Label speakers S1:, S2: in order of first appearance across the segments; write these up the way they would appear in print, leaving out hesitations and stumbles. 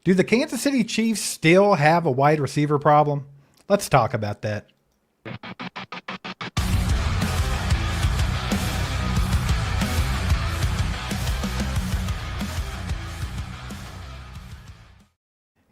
S1: Do the Kansas City Chiefs still have a wide receiver problem? Let's talk about that.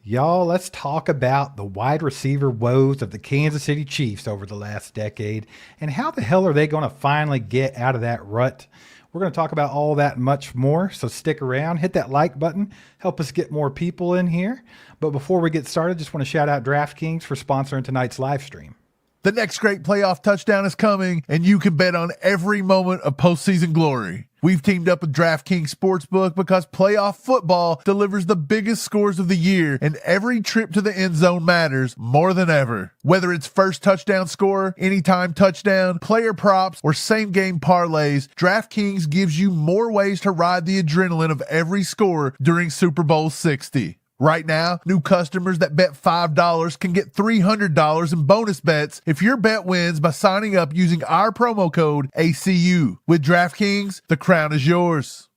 S1: Y'all, let's talk about the wide receiver woes of the Kansas City Chiefs over the last decade and how the hell are they going to finally get out of that rut? We're going to talk about all that and much more, so stick around, hit that like button, help us get more people in here. But before we get started, just want to shout out DraftKings for sponsoring tonight's live stream.
S2: The next great playoff touchdown is coming, and you can bet on every moment of postseason glory. We've teamed up with DraftKings Sportsbook because playoff football delivers the biggest scores of the year, and every trip to the end zone matters more than ever. Whether it's first touchdown score, anytime touchdown, player props, or same-game parlays, DraftKings gives you more ways to ride the adrenaline of every score during Super Bowl 60. Right now, new customers that bet $5 can get $300 in bonus bets if your bet wins by signing up using our promo code ACU. With DraftKings, the crown is yours.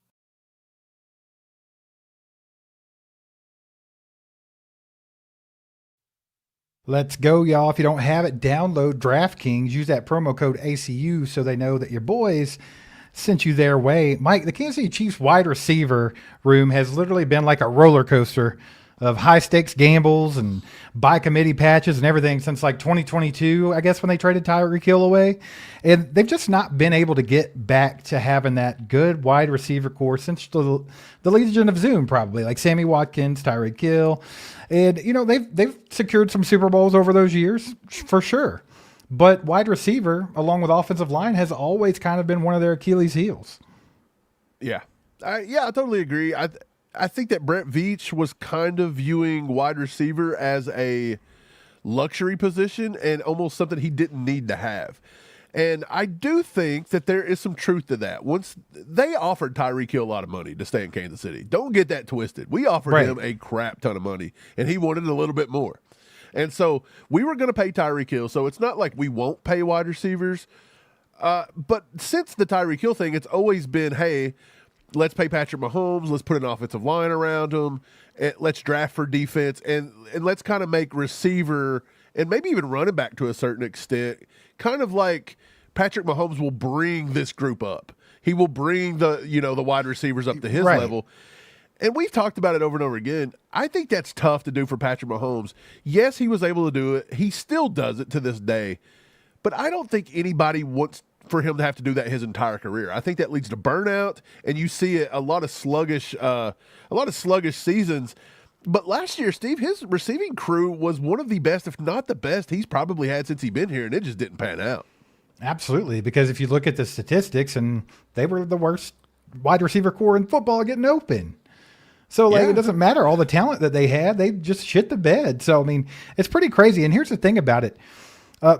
S1: Let's go, y'all. If you don't have it, download DraftKings. Use that promo code ACU so they know that your boys sent you their way. Mike, the Kansas City Chiefs wide receiver room has literally been like a roller coaster of high stakes gambles and by committee patches and everything since like 2022, I guess, when they traded Tyreek Hill away. And they've just not been able to get back to having that good wide receiver core since the Legion of Zoom, probably, like Sammy Watkins, Tyreek Hill. And, you know, they've secured some Super Bowls over those years for sure. But wide receiver, along with offensive line, has always kind of been one of their Achilles heels.
S3: Yeah. I totally agree. I think that Brett Veach was kind of viewing wide receiver as a luxury position and almost something he didn't need to have. And I do think that there is some truth to that. Once they offered Tyreek Hill a lot of money to stay in Kansas City. Don't get that twisted. We offered him a crap ton of money, and he wanted a little bit more. And so we were going to pay Tyreek Hill, so it's not like we won't pay wide receivers. But since the Tyreek Hill thing, it's always been, hey, let's pay Patrick Mahomes, let's put an offensive line around him, and let's draft for defense, and let's kind of make receiver and maybe even running back to a certain extent, kind of like Patrick Mahomes will bring this group up. He will bring the wide receivers up to his level. And we've talked about it over and over again. I think that's tough to do for Patrick Mahomes. Yes, he was able to do it. He still does it to this day. But I don't think anybody wants for him to have to do that his entire career. I think that leads to burnout, and you see a lot of sluggish seasons. But last year, Steve, his receiving crew was one of the best, if not the best, he's probably had since he's been here, and it just didn't pan out.
S1: Absolutely, because if you look at the statistics, and they were the worst wide receiver core in football getting open. So, it doesn't matter all the talent that they had. They just shit the bed. So, I mean, it's pretty crazy. And here's the thing about it.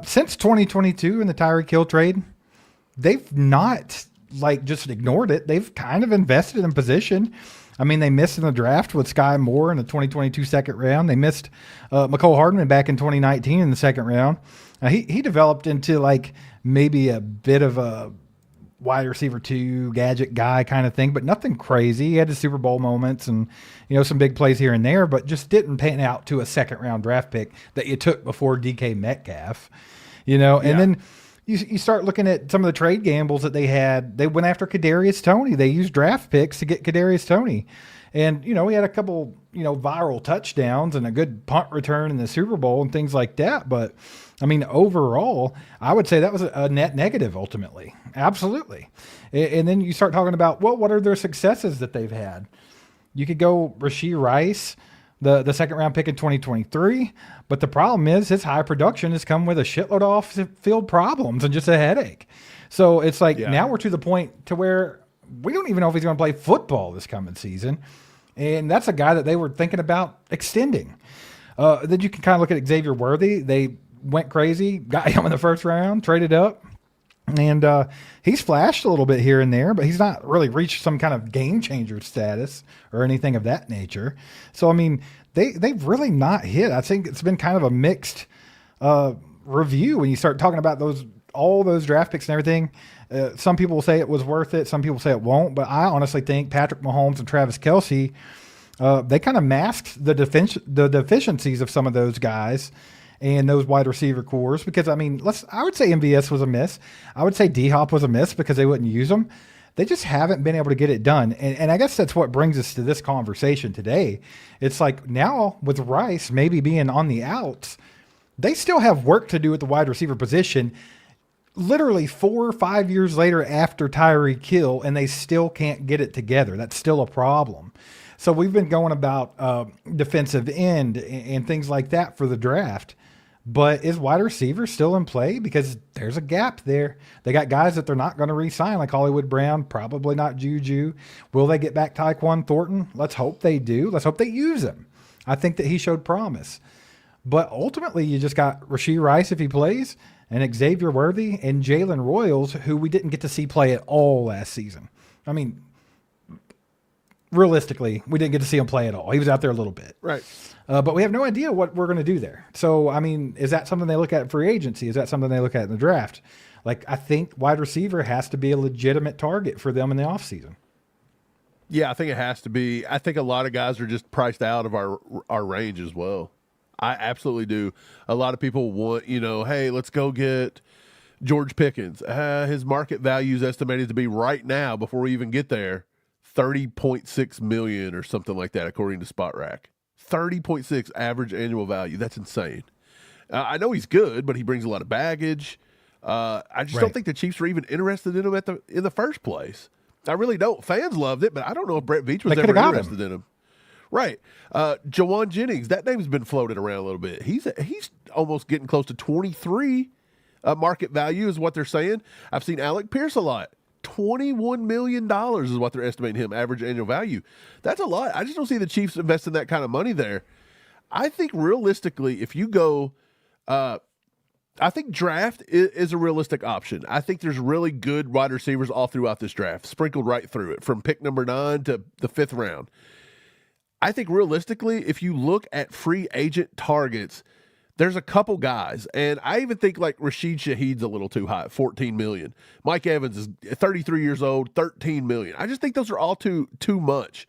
S1: Since 2022 in the Tyreek Hill trade, they've not, just ignored it. They've kind of invested in position. I mean, they missed in the draft with Sky Moore in the 2022 second round. They missed McCole Hardman back in 2019 in the second round. He developed into, maybe a bit of a wide receiver 2 gadget guy kind of thing, but nothing crazy. He had his Super Bowl moments and, some big plays here and there, but just didn't pan out to a second round draft pick that you took before DK Metcalf, and then you start looking at some of the trade gambles that they had. They went after Kadarius Toney. They used draft picks to get Kadarius Toney. And, he had a couple, viral touchdowns and a good punt return in the Super Bowl and things like that. But, I mean, overall, I would say that was a net negative ultimately. Absolutely. And then you start talking about, what are their successes that they've had? You could go Rashee Rice, the second round pick in 2023. But the problem is his high production has come with a shitload of off-field problems and just a headache. So it's now we're to the point to where we don't even know if he's going to play football this coming season. And that's a guy that they were thinking about extending. Then you can kind of look at Xavier Worthy. They went crazy, got him in the first round, traded up. And he's flashed a little bit here and there, but he's not really reached some kind of game changer status or anything of that nature. So, I mean, they've really not hit. I think it's been kind of a mixed review when you start talking about all those draft picks and everything. Some people will say it was worth it. Some people say it won't. But I honestly think Patrick Mahomes and Travis Kelce they kind of masked the deficiencies of some of those guys and those wide receiver cores. Because I mean, I would say MVS was a miss. I would say D-Hop was a miss because they wouldn't use them. They just haven't been able to get it done. And I guess that's what brings us to this conversation today. It's like now with Rice maybe being on the outs, they still have work to do at the wide receiver position. Literally 4 or 5 years later after Tyreek Hill, and they still can't get it together. That's still a problem. So we've been going about defensive end and things like that for the draft. But is wide receiver still in play? Because there's a gap there. They got guys that they're not going to re-sign, like Hollywood Brown, probably not Juju. Will they get back Tyquan Thornton? Let's hope they do. Let's hope they use him. I think that he showed promise. But ultimately, you just got Rashee Rice if he plays, and Xavier Worthy and Jalen Royals, who we didn't get to see play at all last season. I mean, realistically, we didn't get to see him play at all. He was out there a little bit.
S3: Right.
S1: But we have no idea what we're going to do there. So, I mean, is that something they look at in free agency? Is that something they look at in the draft? Like, I think wide receiver has to be a legitimate target for them in the offseason.
S3: Yeah, I think it has to be. I think a lot of guys are just priced out of our range as well. I absolutely do. A lot of people want, hey, let's go get George Pickens. His market value is estimated to be right now, before we even get there, $30.6 million or something like that, according to Spot Rack. 30.6 average annual value. That's insane. I know he's good, but he brings a lot of baggage. I just don't think the Chiefs were even interested in him in the first place. I really don't. Fans loved it, but I don't know if Brett Veach was ever interested in him. Right. Jawaan Jennings, that name's been floated around a little bit. He's almost getting close to 23 market value is what they're saying. I've seen Alec Pierce a lot. $21 million is what they're estimating him, average annual value. That's a lot. I just don't see the Chiefs investing that kind of money there. I think realistically, if you go, I think draft is a realistic option. I think there's really good wide receivers all throughout this draft, sprinkled right through it, from pick number 9 to the 5th round. I think realistically, if you look at free agent targets, there's a couple guys, and I even think like Rashid Shaheed's a little too high, $14 million. Mike Evans is 33 years old, $13 million. I just think those are all too much.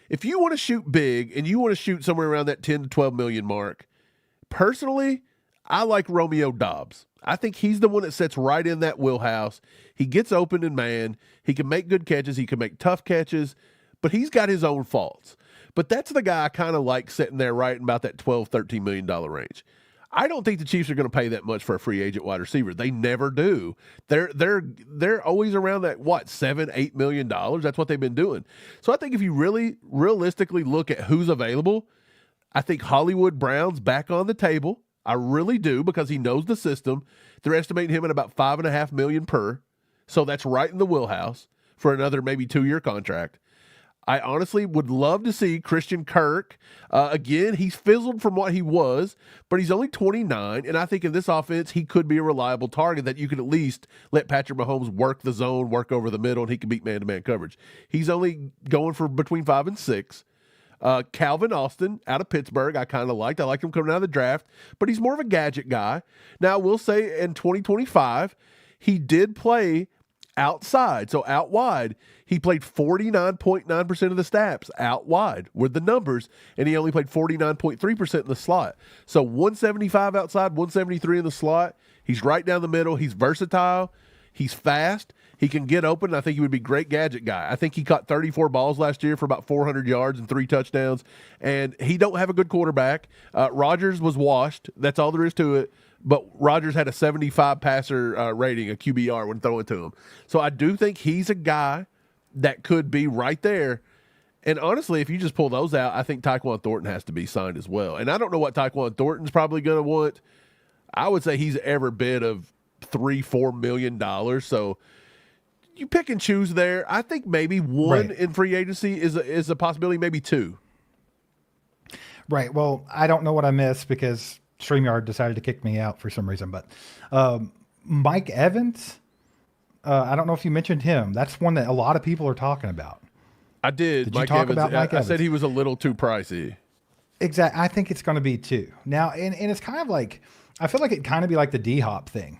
S3: If you want to shoot big and you want to shoot somewhere around that 10 to 12 million mark, personally, I like Romeo Doubs. I think he's the one that sits right in that wheelhouse. He gets open and man. He can make good catches. He can make tough catches, but he's got his own faults. But that's the guy I kind of like sitting there right in about that $12, $13 million range. I don't think the Chiefs are going to pay that much for a free agent wide receiver. They never do. They're always around that, $7, $8 million. That's what they've been doing. So I think if you really realistically look at who's available, I think Hollywood Brown's back on the table. I really do, because he knows the system. They're estimating him at about $5.5 million per. So that's right in the wheelhouse for another maybe 2-year contract. I honestly would love to see Christian Kirk. Again, he's fizzled from what he was, but he's only 29, and I think in this offense, he could be a reliable target that you could at least let Patrick Mahomes work the zone, work over the middle, and he can beat man-to-man coverage. He's only going for between 5 and 6. Calvin Austin out of Pittsburgh, I kind of liked. I liked him coming out of the draft, but he's more of a gadget guy. Now, we'll say in 2025, he did play outside, so out wide. He played 49.9% of the snaps out wide with the numbers, and he only played 49.3% in the slot. So 175 outside, 173 in the slot. He's right down the middle. He's versatile. He's fast. He can get open. I think he would be a great gadget guy. I think he caught 34 balls last year for about 400 yards and 3 touchdowns, and he don't have a good quarterback. Rodgers was washed. That's all there is to it. But Rodgers had a 75 passer rating, a QBR, when throwing to him. So I do think he's a guy that could be right there. And honestly, if you just pull those out, I think Tyquan Thornton has to be signed as well. And I don't know what Tyquan Thornton's probably going to want. I would say he's every bit of $3-4 million. So you pick and choose there. I think maybe one in free agency is a possibility, maybe 2.
S1: Right. Well, I don't know what I missed because StreamYard decided to kick me out for some reason. But Mike Evans, I don't know if you mentioned him. That's one that a lot of people are talking about.
S3: I did.
S1: Did you talk about Mike Evans?
S3: I said he was a little too pricey.
S1: Exactly. I think it's going to be 2. Now, and it's kind of like, I feel like it kind of be like the D-Hop thing.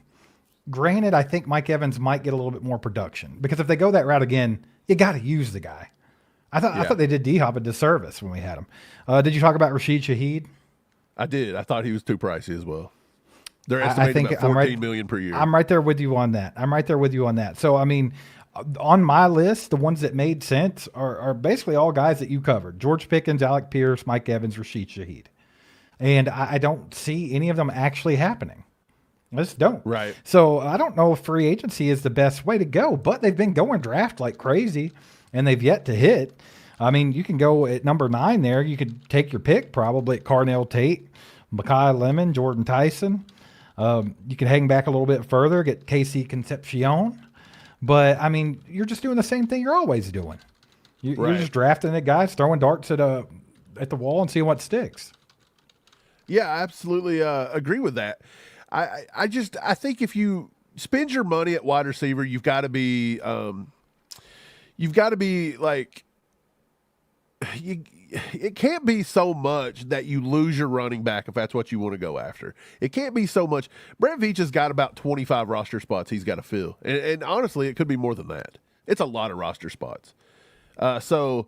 S1: Granted, I think Mike Evans might get a little bit more production because if they go that route again, you got to use the guy. I thought they did D-Hop a disservice when we had him. Did you talk about Rashid Shaheed?
S3: I did. I thought he was too pricey as well. They're estimating about $14 million per year.
S1: I'm right there with you on that. So, I mean, on my list, the ones that made sense are basically all guys that you covered. George Pickens, Alec Pierce, Mike Evans, Rashid Shaheed. And I don't see any of them actually happening. I just don't.
S3: Right.
S1: So I don't know if free agency is the best way to go, but they've been going draft like crazy, and they've yet to hit. I mean, you can go at number 9 there. You could take your pick probably at Carnell Tate, Mekhi Lemon, Jordan Tyson. You can hang back a little bit further, get Casey Concepcion. But, I mean, you're just doing the same thing you're always doing. You're just drafting at guys, throwing darts at the wall and seeing what sticks.
S3: Yeah, I absolutely agree with that. I think if you spend your money at wide receiver, you've got to be like, it can't be so much that you lose your running back if that's what you want to go after. It can't be so much. Brett Veach has got about 25 roster spots he's got to fill. And honestly, it could be more than that. It's a lot of roster spots. So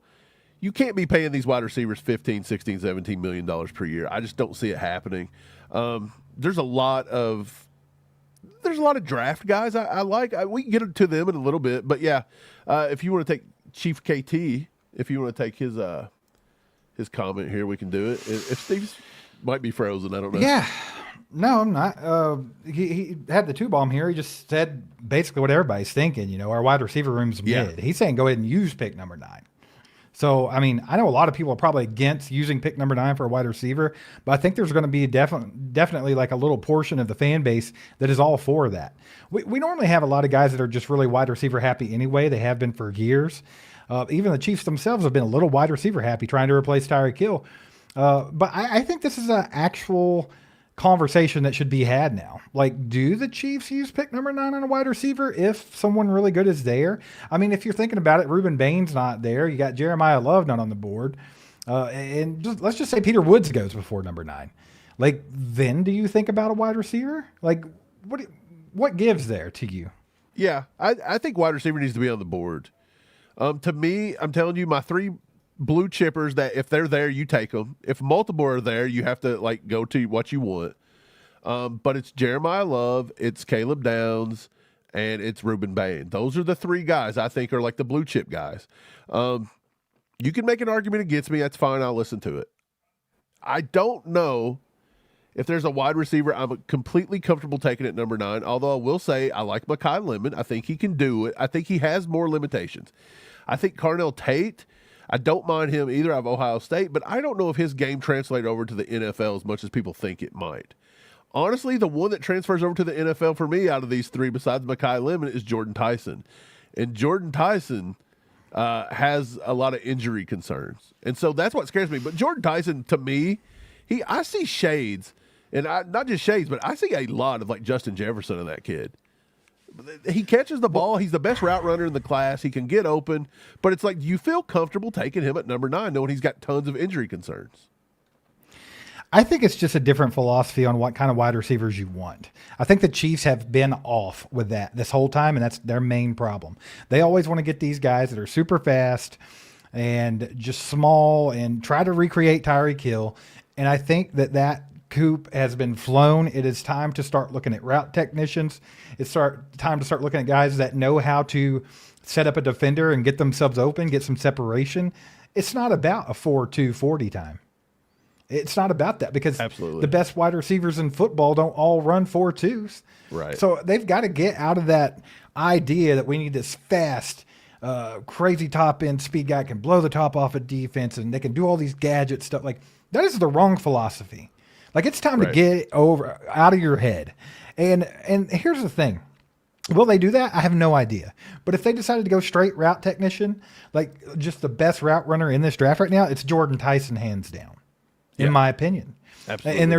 S3: you can't be paying these wide receivers $15, $16, $17 million per year. I just don't see it happening. There's a lot of draft guys I like. We can get to them in a little bit. But, yeah, if you want to take Chief KT, if you want to take his comment here, we can do it. If Steve's might be frozen, I don't know.
S1: Yeah. No, I'm not. He had the 2-bomb here. He just said basically what everybody's thinking. You know, our wide receiver room's mid. He's saying go ahead and use pick number 9. So, I mean, I know a lot of people are probably against using pick number 9 for a wide receiver, but I think there's going to be definitely like a little portion of the fan base that is all for that. We normally have a lot of guys that are just really wide receiver happy anyway. They have been for years. Even the Chiefs themselves have been a little wide receiver happy trying to replace Tyreek Hill. But I think this is an actual conversation that should be had now. Like, do the Chiefs use pick number 9 on a wide receiver if someone really good is there? I mean, if you're thinking about it, Reuben Bain's not there. You got Jeremiah Love not on the board. And let's just say Peter Woods goes before number 9. Like, then do you think about a wide receiver? Like, what gives there to you?
S3: Yeah, I think wide receiver needs to be on the board. To me, I'm telling you, my 3 blue chippers that if they're there, you take them. If multiple are there, you have to like go to what you want. But it's Jeremiah Love, it's Caleb Downs, and it's Reuben Bain. Those are the 3 guys I think are like the blue chip guys. You can make an argument against me. That's fine. I'll listen to it. I don't know if there's a wide receiver I'm completely comfortable taking at number 9, although I will say I like Mekhi Lemon. I think he can do it. I think he has more limitations. I think Carnell Tate, I don't mind him either. I have Ohio State, but I don't know if his game translates over to the NFL as much as people think it might. Honestly, the one that transfers over to the NFL for me out of these 3 besides Mekhi Lemon is Jordan Tyson. And Jordan Tyson has a lot of injury concerns. And so that's what scares me. But Jordan Tyson, to me, I see shades. And not just shades, but I see a lot of like Justin Jefferson in that kid. He catches the ball. He's the best route runner in the class. He can get open. But it's like, do you feel comfortable taking him at number 9 knowing he's got tons of injury concerns?
S1: I think it's just a different philosophy on what kind of wide receivers you want. I think the Chiefs have been off with that this whole time, and that's their main problem. They always want to get these guys that are super fast and just small and try to recreate Tyreek Hill. And I think that coop has been flown. It is time to start looking at route technicians. It's time to start looking at guys that know how to set up a defender and get themselves open, get some separation. It's not about a 4.2 40 time. It's not about that because
S3: Absolutely.
S1: The best wide receivers in football don't all run 4.2s.
S3: Right.
S1: So they've got to get out of that idea that we need this fast, crazy top end speed guy can blow the top off a defense and they can do all these gadget stuff. Like, that is the wrong philosophy. Like, it's time to get out of your head. And here's the thing. Will they do that? I have no idea. But if they decided to go straight route technician, like just the best route runner in this draft right now, it's Jordan Tyson hands down, in my opinion.
S3: Absolutely.
S1: And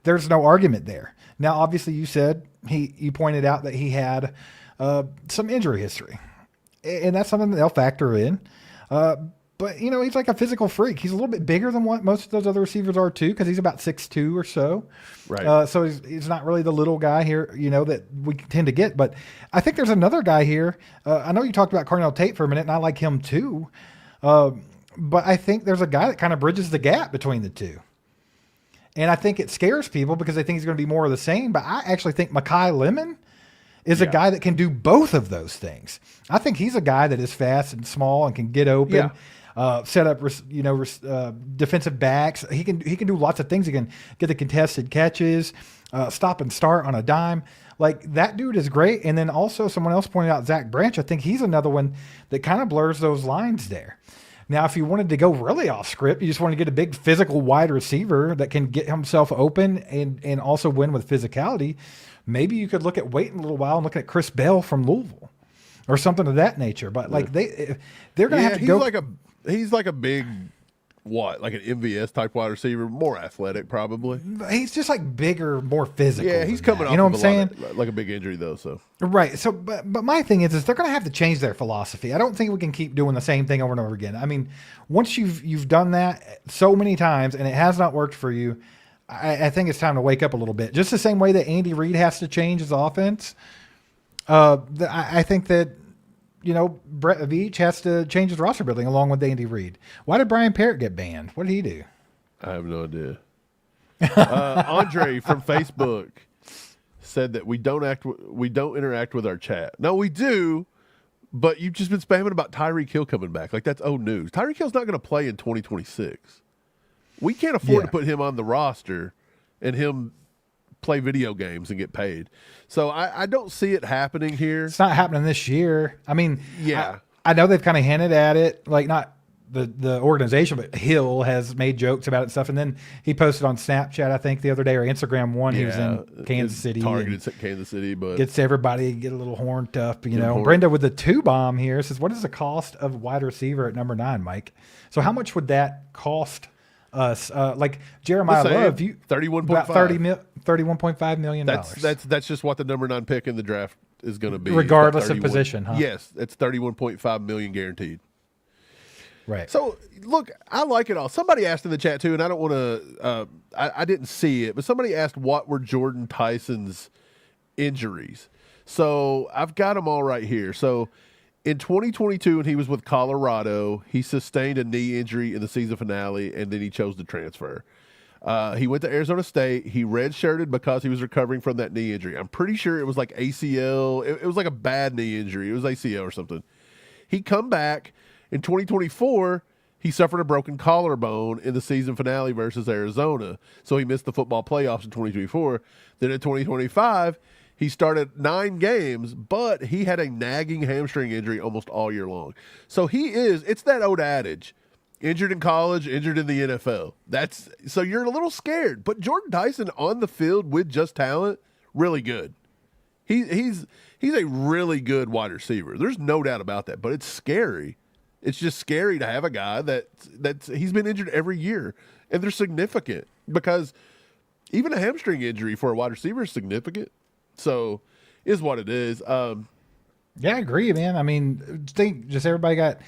S1: there's no argument there. Now, obviously, you pointed out that he had some injury history. And that's something that they'll factor in. But, you know, he's like a physical freak. He's a little bit bigger than what most of those other receivers are, too, because he's about 6'2" or so.
S3: Right.
S1: So he's not really the little guy here, you know, that we tend to get. But I think there's another guy here. I know you talked about Carnell Tate for a minute, and I like him, too. But I think there's a guy that kind of bridges the gap between the two. And I think it scares people because they think he's going to be more of the same. But I actually think Mekhi Lemon is a guy that can do both of those things. I think he's a guy that is fast and small and can get open, set up, defensive backs. He can do lots of things. He can get the contested catches, stop and start on a dime. Like, that dude is great. And then also someone else pointed out Zach Branch. I think he's another one that kind of blurs those lines there. Now, if you wanted to go really off script, you just want to get a big physical wide receiver that can get himself open and also win with physicality, maybe you could look at waiting a little while and look at Chris Bell from Louisville or something of that nature. But like they're going to have to go.
S3: He's like a big, like an MVS type wide receiver, more athletic probably.
S1: He's just like bigger, more physical.
S3: Yeah, he's coming off.
S1: You know what I'm saying?
S3: Like a big injury though. So
S1: right. So, but my thing is they're going to have to change their philosophy. I don't think we can keep doing the same thing over and over again. I mean, once you've done that so many times and it has not worked for you, I think it's time to wake up a little bit. Just the same way that Andy Reid has to change his offense. I think that, Brett Veach has to change his roster building along with Andy Reid. Why did Brian Parrott get banned? What did he do?
S3: I have no idea. Andre from Facebook said that we don't interact with our chat. No, we do, but you've just been spamming about Tyreek Hill coming back. Like, that's old news. Tyreek Hill's not going to play in 2026. We can't afford to put him on the roster and him play video games and get paid. So I don't see it happening here.
S1: It's not happening this year. I mean, I know they've kind of hinted at it, like not the organization, but Hill has made jokes about it and stuff. And then he posted on Snapchat, I think, the other day, or Instagram one. He was in Kansas City.
S3: Targeted Kansas City, but
S1: gets everybody get a little horned up, Brenda with the 2-bomb here says, what is the cost of wide receiver at number 9, Mike? So how much would that cost us? Like Jeremiah Love, $31.5 million.
S3: That's just what the number 9 pick in the draft is going to be,
S1: regardless of position, huh?
S3: Yes, it's $31.5 million guaranteed.
S1: Right.
S3: So look, I like it all. Somebody asked in the chat too, and I don't want to. I didn't see it, but somebody asked what were Jordan Tyson's injuries. So I've got them all right here. So in 2022, when he was with Colorado, he sustained a knee injury in the season finale, and then he chose to transfer. He went to Arizona State. He redshirted because he was recovering from that knee injury. I'm pretty sure it was like ACL. It was like a bad knee injury. It was ACL or something. He come back. In 2024, he suffered a broken collarbone in the season finale versus Arizona. So he missed the football playoffs in 2024. Then in 2025, he started 9 games, but he had a nagging hamstring injury almost all year long. So it's that old adage, injured in college, injured in the NFL. So you're a little scared. But Jordan Tyson on the field with just talent, really good. He's a really good wide receiver. There's no doubt about that, but it's scary. It's just scary to have a guy that's he's been injured every year, and they're significant because even a hamstring injury for a wide receiver is significant. So, is what it is.
S1: Yeah, I agree, man. I mean, just everybody got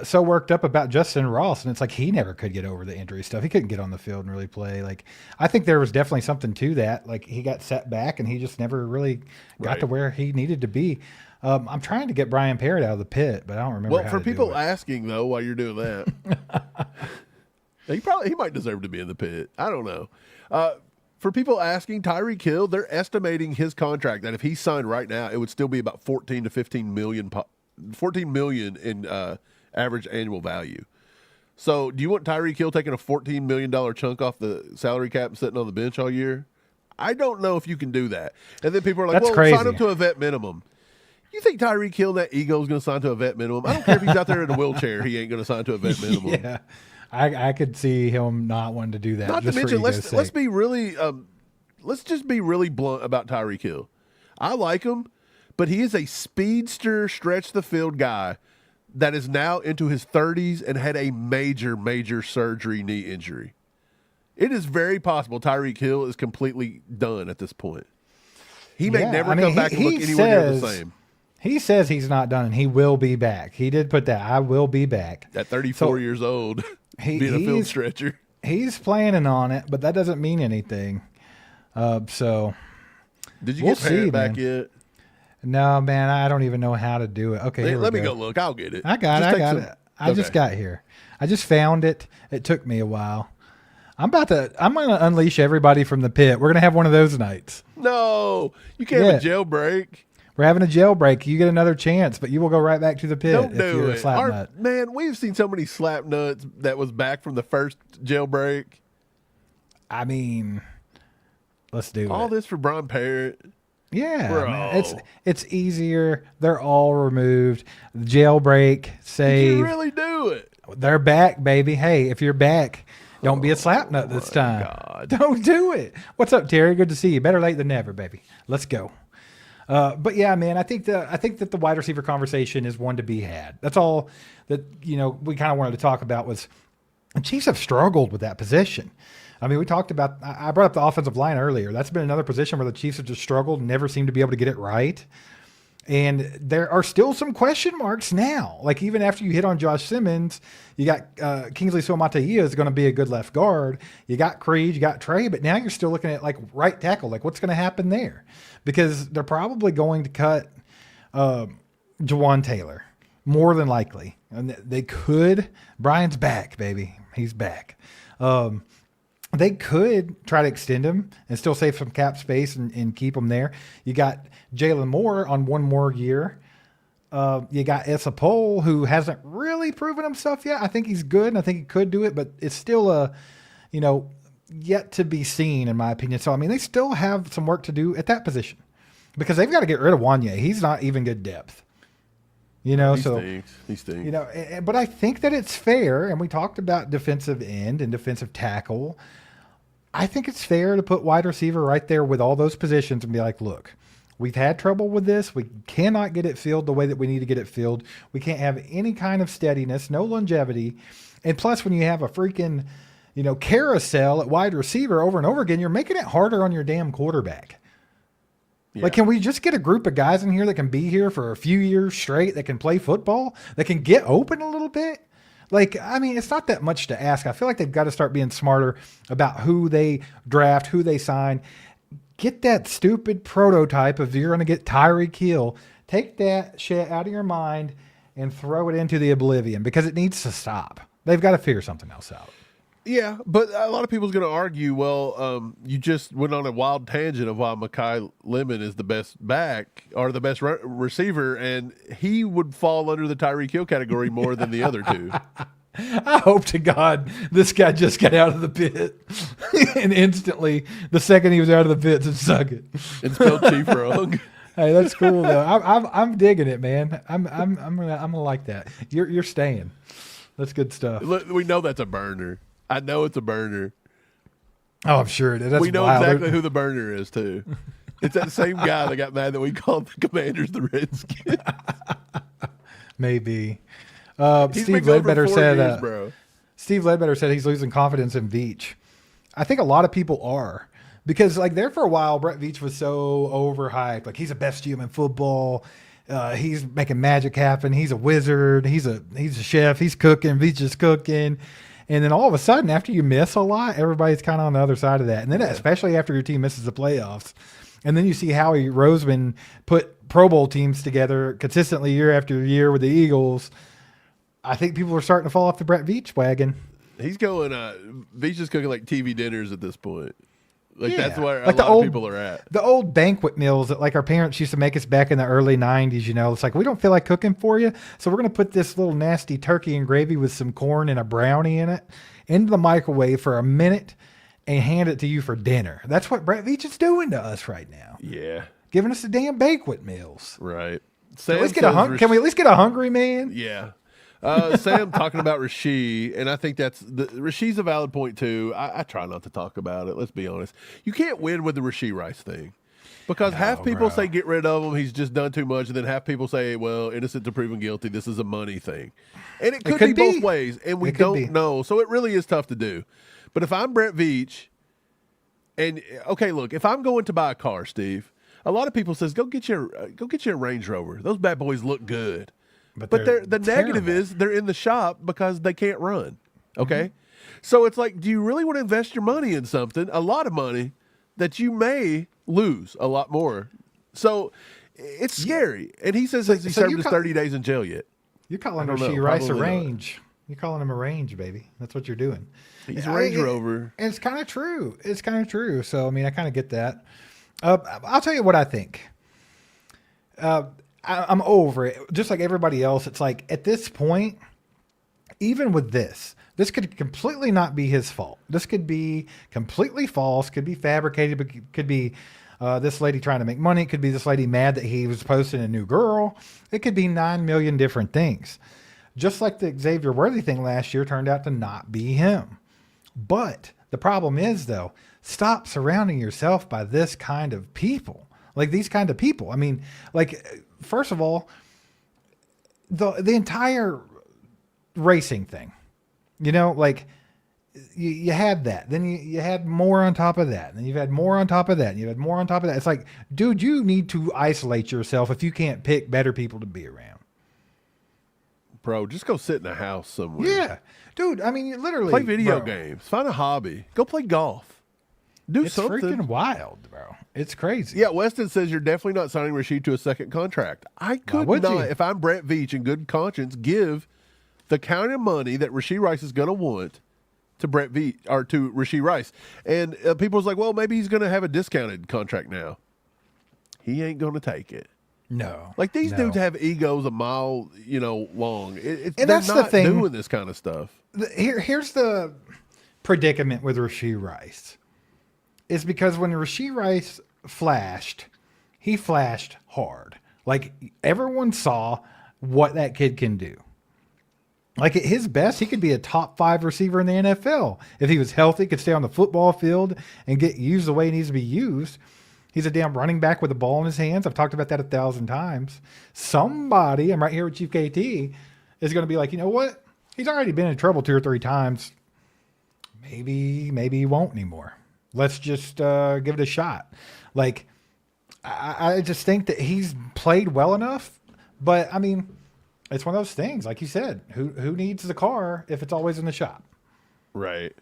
S1: so worked up about Justin Ross, and it's like he never could get over the injury stuff. He couldn't get on the field and really play. Like, I think there was definitely something to that. Like, he got set back, and he just never really got to where he needed to be. I'm trying to get Brian Parrott out of the pit, but I don't remember.
S3: Well, for people asking though, while you're doing that, he might deserve to be in the pit. I don't know. For people asking, Tyreek Hill, they're estimating his contract that if he signed right now, it would still be about 14 million in average annual value. So, do you want Tyreek Hill taking a $14 million chunk off the salary cap and sitting on the bench all year? I don't know if you can do that. And then people are like,
S1: That's
S3: well,
S1: crazy.
S3: Sign him to a vet minimum. You think Tyreek Hill, that ego, is going to sign to a vet minimum? I don't care if he's out there in a wheelchair. He ain't going to sign to a vet minimum.
S1: Yeah, I could see him not wanting to do that.
S3: Not to mention, let's be really, let's just be really blunt about Tyreek Hill. I like him, but he is a speedster, stretch the field guy that is now into his 30s and had a major surgery knee injury. It is very possible Tyreek Hill is completely done at this point. He may never come back and look anywhere near the same.
S1: He says he's not done, and he will be back. He did put that, I will be back.
S3: At 34 years old, being a field stretcher.
S1: He's planning on it, but that doesn't mean anything. So
S3: did you get Parrott back yet?
S1: No, man, I don't even know how to do it. Okay,
S3: let me go look. I'll get it.
S1: I got I just got here. I just found it. It took me a while. I'm going to unleash everybody from the pit. We're going to have one of those nights.
S3: No, you can't have a jailbreak.
S1: We're having a jailbreak. You get another chance, but you will go right back to the pit
S3: Don't
S1: if
S3: do
S1: you're
S3: it.
S1: a slap nut.
S3: Man, we've seen so many slap nuts that was back from the first jailbreak.
S1: I mean, let's do
S3: All
S1: it.
S3: this for Brian Parrott.
S1: Yeah,
S3: Bro.
S1: man, it's easier. They're all removed. Jailbreak, save.
S3: You really do it.
S1: They're back, baby. Hey, if you're back, don't be a slap nut this time.
S3: God.
S1: Don't do it. What's up, Terry? Good to see you. Better late than never, baby. Let's go. But yeah, man, I think that the wide receiver conversation is one to be had. That's all that we kind of wanted to talk about was the Chiefs have struggled with that position. I mean, we talked about, I brought up the offensive line earlier. That's been another position where the Chiefs have just struggled and never seem to be able to get it right. And there are still some question marks now. Like even after you hit on Josh Simmons, you got Kingsley Suamataia is going to be a good left guard. You got Creed, you got Trey, but now you're still looking at like right tackle. Like what's going to happen there? Because they're probably going to cut Jawaan Taylor, more than likely. And they could. Brian's back, baby. He's back. They could try to extend him and still save some cap space and keep him there. You got Jalen Moore on one more year. You got Essa Pohl, who hasn't really proven himself yet. I think he's good, and I think he could do it, but it's still yet to be seen, in my opinion. So, I mean, they still have some work to do at that position because they've got to get rid of Wanye. He's not even good depth. He
S3: stinks.
S1: But I think that it's fair, and we talked about defensive end and defensive tackle. I think it's fair to put wide receiver right there with all those positions and be like, look, we've had trouble with this. We cannot get it filled the way that we need to get it filled. We can't have any kind of steadiness, no longevity. And plus, when you have a freaking, carousel at wide receiver over and over again, you're making it harder on your damn quarterback. Yeah. Like, can we just get a group of guys in here that can be here for a few years straight, that can play football, that can get open a little bit? Like, I mean, it's not that much to ask. I feel like they've got to start being smarter about who they draft, who they sign. Get that stupid prototype of you're going to get Tyreek Hill. Take that shit out of your mind and throw it into the oblivion because it needs to stop. They've got to figure something else out.
S3: Yeah, but a lot of people's going to argue, well, you just went on a wild tangent of why Mekhi Lemon is the best back or the best receiver, and he would fall under the Tyreek Hill category more than the other two.
S1: I hope to God this guy just got out of the pit and instantly, the second he was out of the pit, to suck it.
S3: And spelled Chief wrong.
S1: Hey, that's cool though. I'm digging it, man. I'm gonna like that. You're staying. That's good stuff.
S3: Look, we know that's a burner. I know it's a burner.
S1: Oh, I'm sure it is. That's
S3: we know
S1: wild.
S3: exactly who the burner is, too. It's that same guy that got mad that we called the Commanders the Redskins.
S1: Maybe. Steve Ledbetter said he's losing confidence in Veach. I think a lot of people are. Because, like, there for a while, Brett Veach was so overhyped. Like, he's the best GM in football. He's making magic happen. He's a wizard. He's a chef. He's cooking. Veach is cooking. And then all of a sudden, after you miss a lot, everybody's kind of on the other side of that. And then especially after your team misses the playoffs. And then you see Howie Roseman put Pro Bowl teams together consistently year after year with the Eagles. I think people are starting to fall off the Brett Veach wagon.
S3: He's going, Veach is cooking like TV dinners at this point. Like, that's where
S1: like
S3: a lot of people are at.
S1: The old banquet meals that, like, our parents used to make us back in the early 90s, It's like, we don't feel like cooking for you, so we're going to put this little nasty turkey and gravy with some corn and a brownie in it into the microwave for a minute and hand it to you for dinner. That's what Brett Veach is doing to us right now.
S3: Yeah.
S1: Giving us the damn banquet meals.
S3: Right.
S1: Can we at least get a hungry man?
S3: Yeah. Sam talking about Rashee, and I think Rashee's a valid point too. I try not to talk about it. Let's be honest. You can't win with the Rashee Rice thing because half people say get rid of him. He's just done too much, and then half people say, well, innocent to proven guilty. This is a money thing, and it could be both ways, and we don't know. So it really is tough to do. But if I'm Brett Veach, and okay, look, if I'm going to buy a car, Steve, a lot of people says go get you a Range Rover. Those bad boys look good. But the negative is they're in the shop because they can't run. Okay? Mm-hmm. So it's like, do you really want to invest your money in something, a lot of money, that you may lose a lot more? So it's scary. And he says he served his 30 days in jail yet.
S1: You're calling
S3: I don't know,
S1: Rashee Rice a
S3: probably not.
S1: range. You're calling him a range, baby. That's what you're doing.
S3: He's a Range Rover.
S1: And it's kind of true. It's kind of true. So, I mean, I kind of get that. I'll tell you what I think. I'm over it. Just like everybody else, it's like at this point, even with this could completely not be his fault. This could be completely false, could be fabricated, but could be this lady trying to make money. It could be this lady mad that he was posting a new girl. It could be 9 million different things. Just like the Xavier Worthy thing last year turned out to not be him. But the problem is, though, stop surrounding yourself by this kind of people. Like these kind of people. I mean, like, first of all, the entire racing thing, like you had that. Then you had more on top of that. And then you've had more on top of that. And you've had more on top of that. It's like, dude, you need to isolate yourself if you can't pick better people to be around.
S3: Bro, just go sit in a house somewhere.
S1: Yeah. Dude, I mean, you literally.
S3: Play video games. Find a hobby. Go play golf. Do
S1: It's
S3: something.
S1: freaking wild, bro. It's crazy.
S3: Yeah, Weston says you're definitely not signing Rasheed to a second contract. I could
S1: would
S3: not,
S1: you?
S3: if I'm Brett Veach in good conscience, give the kind of money that Rashee Rice is going to want to Brett Veach or to Rashee Rice. And people's like, well, maybe he's going to have a discounted contract now. He ain't going to take it.
S1: No.
S3: Like these
S1: no.
S3: dudes have egos a mile, long.
S1: And
S3: they're
S1: that's the
S3: not
S1: thing.
S3: doing this kind of stuff.
S1: Here's the predicament with Rashee Rice. Is because when Rashee Rice flashed, he flashed hard. Like everyone saw what that kid can do. Like at his best, he could be a top 5 receiver in the NFL. If he was healthy, could stay on the football field and get used the way he needs to be used. He's a damn running back with the ball in his hands. I've talked about that 1,000 times. Somebody, I'm right here with Chief KT, is going to be like, you know what? He's already been in trouble 2 or 3 times. Maybe he won't anymore. Let's just give it a shot. Like, I just think that he's played well enough. But, I mean, it's one of those things. Like you said, who needs the car if it's always in the shop?
S3: Right.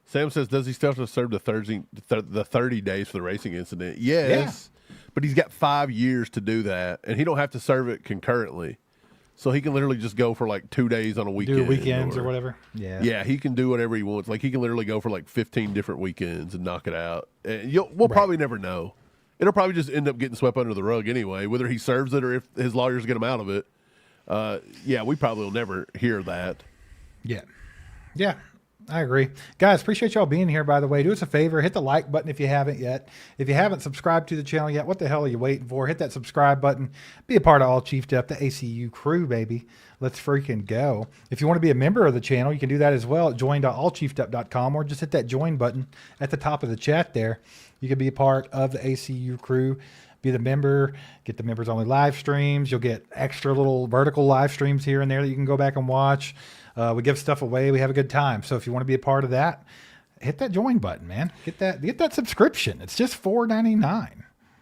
S3: Sam says, does he still have to serve the 30 days for the racing incident? Yes. Yeah. But he's got 5 years to do that, and he don't have to serve it concurrently. So he can literally just go for like 2 days on a weekend.
S1: Do weekends or whatever. Yeah.
S3: Yeah, he can do whatever he wants. Like he can literally go for like 15 different weekends and knock it out. And we'll probably never know. It'll probably just end up getting swept under the rug anyway, whether he serves it or if his lawyers get him out of it. Yeah, we probably will never hear that.
S1: Yeah. Yeah. I agree. Guys, appreciate y'all being here, by the way. Do us a favor. Hit the like button if you haven't yet. If you haven't subscribed to the channel yet, what the hell are you waiting for? Hit that subscribe button. Be a part of All Chiefed Up, the ACU crew, baby. Let's freaking go. If you want to be a member of the channel, you can do that as well at join.allchiefedup.com or just hit that join button at the top of the chat there. You can be a part of the ACU crew. Be the member, get the members only live streams. You'll get extra little vertical live streams here and there that you can go back and watch. We give stuff away. We have a good time. So if you want to be a part of that, hit that join button, man. Get that subscription. It's just $4.99.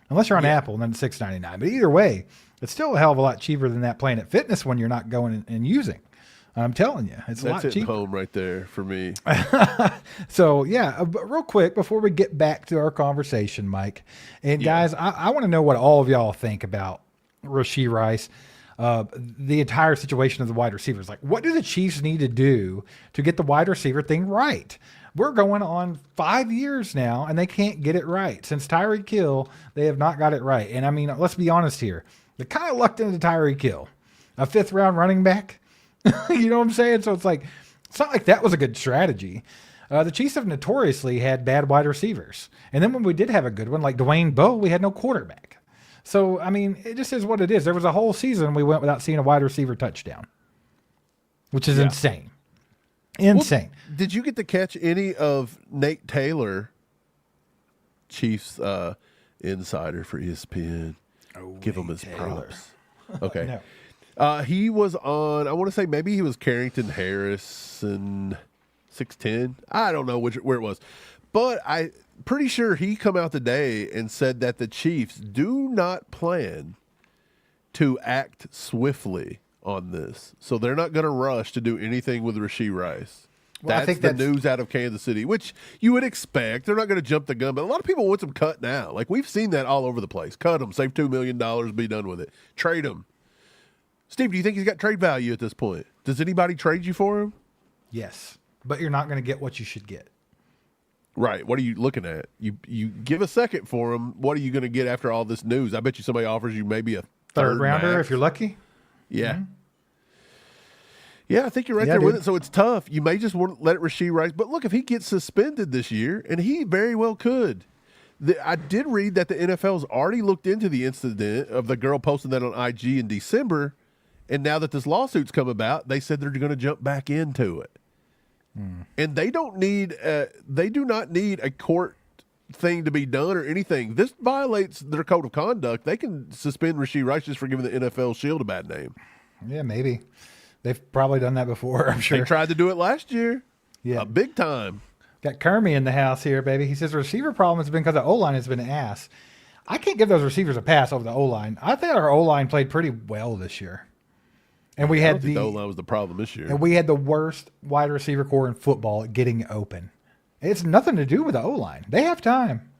S1: Unless you're on Apple, and then it's $6.99. But either way, it's still a hell of a lot cheaper than that Planet Fitness one you're not going and using. I'm telling you, it's a lot cheaper.
S3: That's home right there for me.
S1: So, yeah, but real quick, before we get back to our conversation, Mike, and guys, I want to know what all of y'all think about Rashee Rice, the entire situation of the wide receivers. Like, what do the Chiefs need to do to get the wide receiver thing right? We're going on 5 years now, and they can't get it right. Since Tyreek Hill, they have not got it right. And, I mean, let's be honest here. They kind of lucked into Tyreek Hill, a 5th-round running back. You know what I'm saying? So it's not like that was a good strategy. The Chiefs have notoriously had bad wide receivers. And then when we did have a good one, like Dwayne Bowe, we had no quarterback. So, I mean, it just is what it is. There was a whole season we went without seeing a wide receiver touchdown, which is insane. Insane.
S3: Well, did you get to catch any of Nate Taylor, Chiefs insider for ESPN? Give him his props. Okay.
S1: No.
S3: He was on, I want to say maybe he was Carrington Harris and 6'10". I don't know where it was. But I'm pretty sure he come out today and said that the Chiefs do not plan to act swiftly on this. So they're not going to rush to do anything with Rashee Rice.
S1: Well,
S3: That's the news out of Kansas City, which you would expect. They're not going to jump the gun, but a lot of people want some cut now. Like we've seen that all over the place. Cut them, save $2 million, be done with it. Trade them. Steve, do you think he's got trade value at this point? Does anybody trade you for him?
S1: Yes, but you're not going to get what you should get.
S3: Right. What are you looking at? You give a second for him. What are you going to get after all this news? I bet you somebody offers you maybe a
S1: Third rounder
S3: max.
S1: if you're lucky.
S3: Yeah.
S1: Mm-hmm.
S3: Yeah, I think you're right
S1: Yeah,
S3: there with
S1: dude.
S3: it. So it's tough. You may just want to let Rashee Rice. But look, if he gets suspended this year, and he very well could. I did read that the NFL's already looked into the incident of the girl posting that on IG in December. And now that this lawsuit's come about, they said they're going to jump back into it. And they do not need a court thing to be done or anything. This violates their code of conduct. They can suspend Rashee Rice just for giving the NFL Shield a bad name.
S1: Yeah, maybe. They've probably done that before, I'm sure.
S3: They tried to do it last year.
S1: Yeah.
S3: Big time.
S1: Got Kermie in the house here, baby. He says the receiver problem has been because the O-line has been ass. I can't give those receivers a pass over the O-line. I think our O-line played pretty well this year. And we
S3: I
S1: had
S3: don't think the O-line was the problem this year.
S1: and we had the worst wide receiver core in football at getting open. It's nothing to do with the O-line. They have time.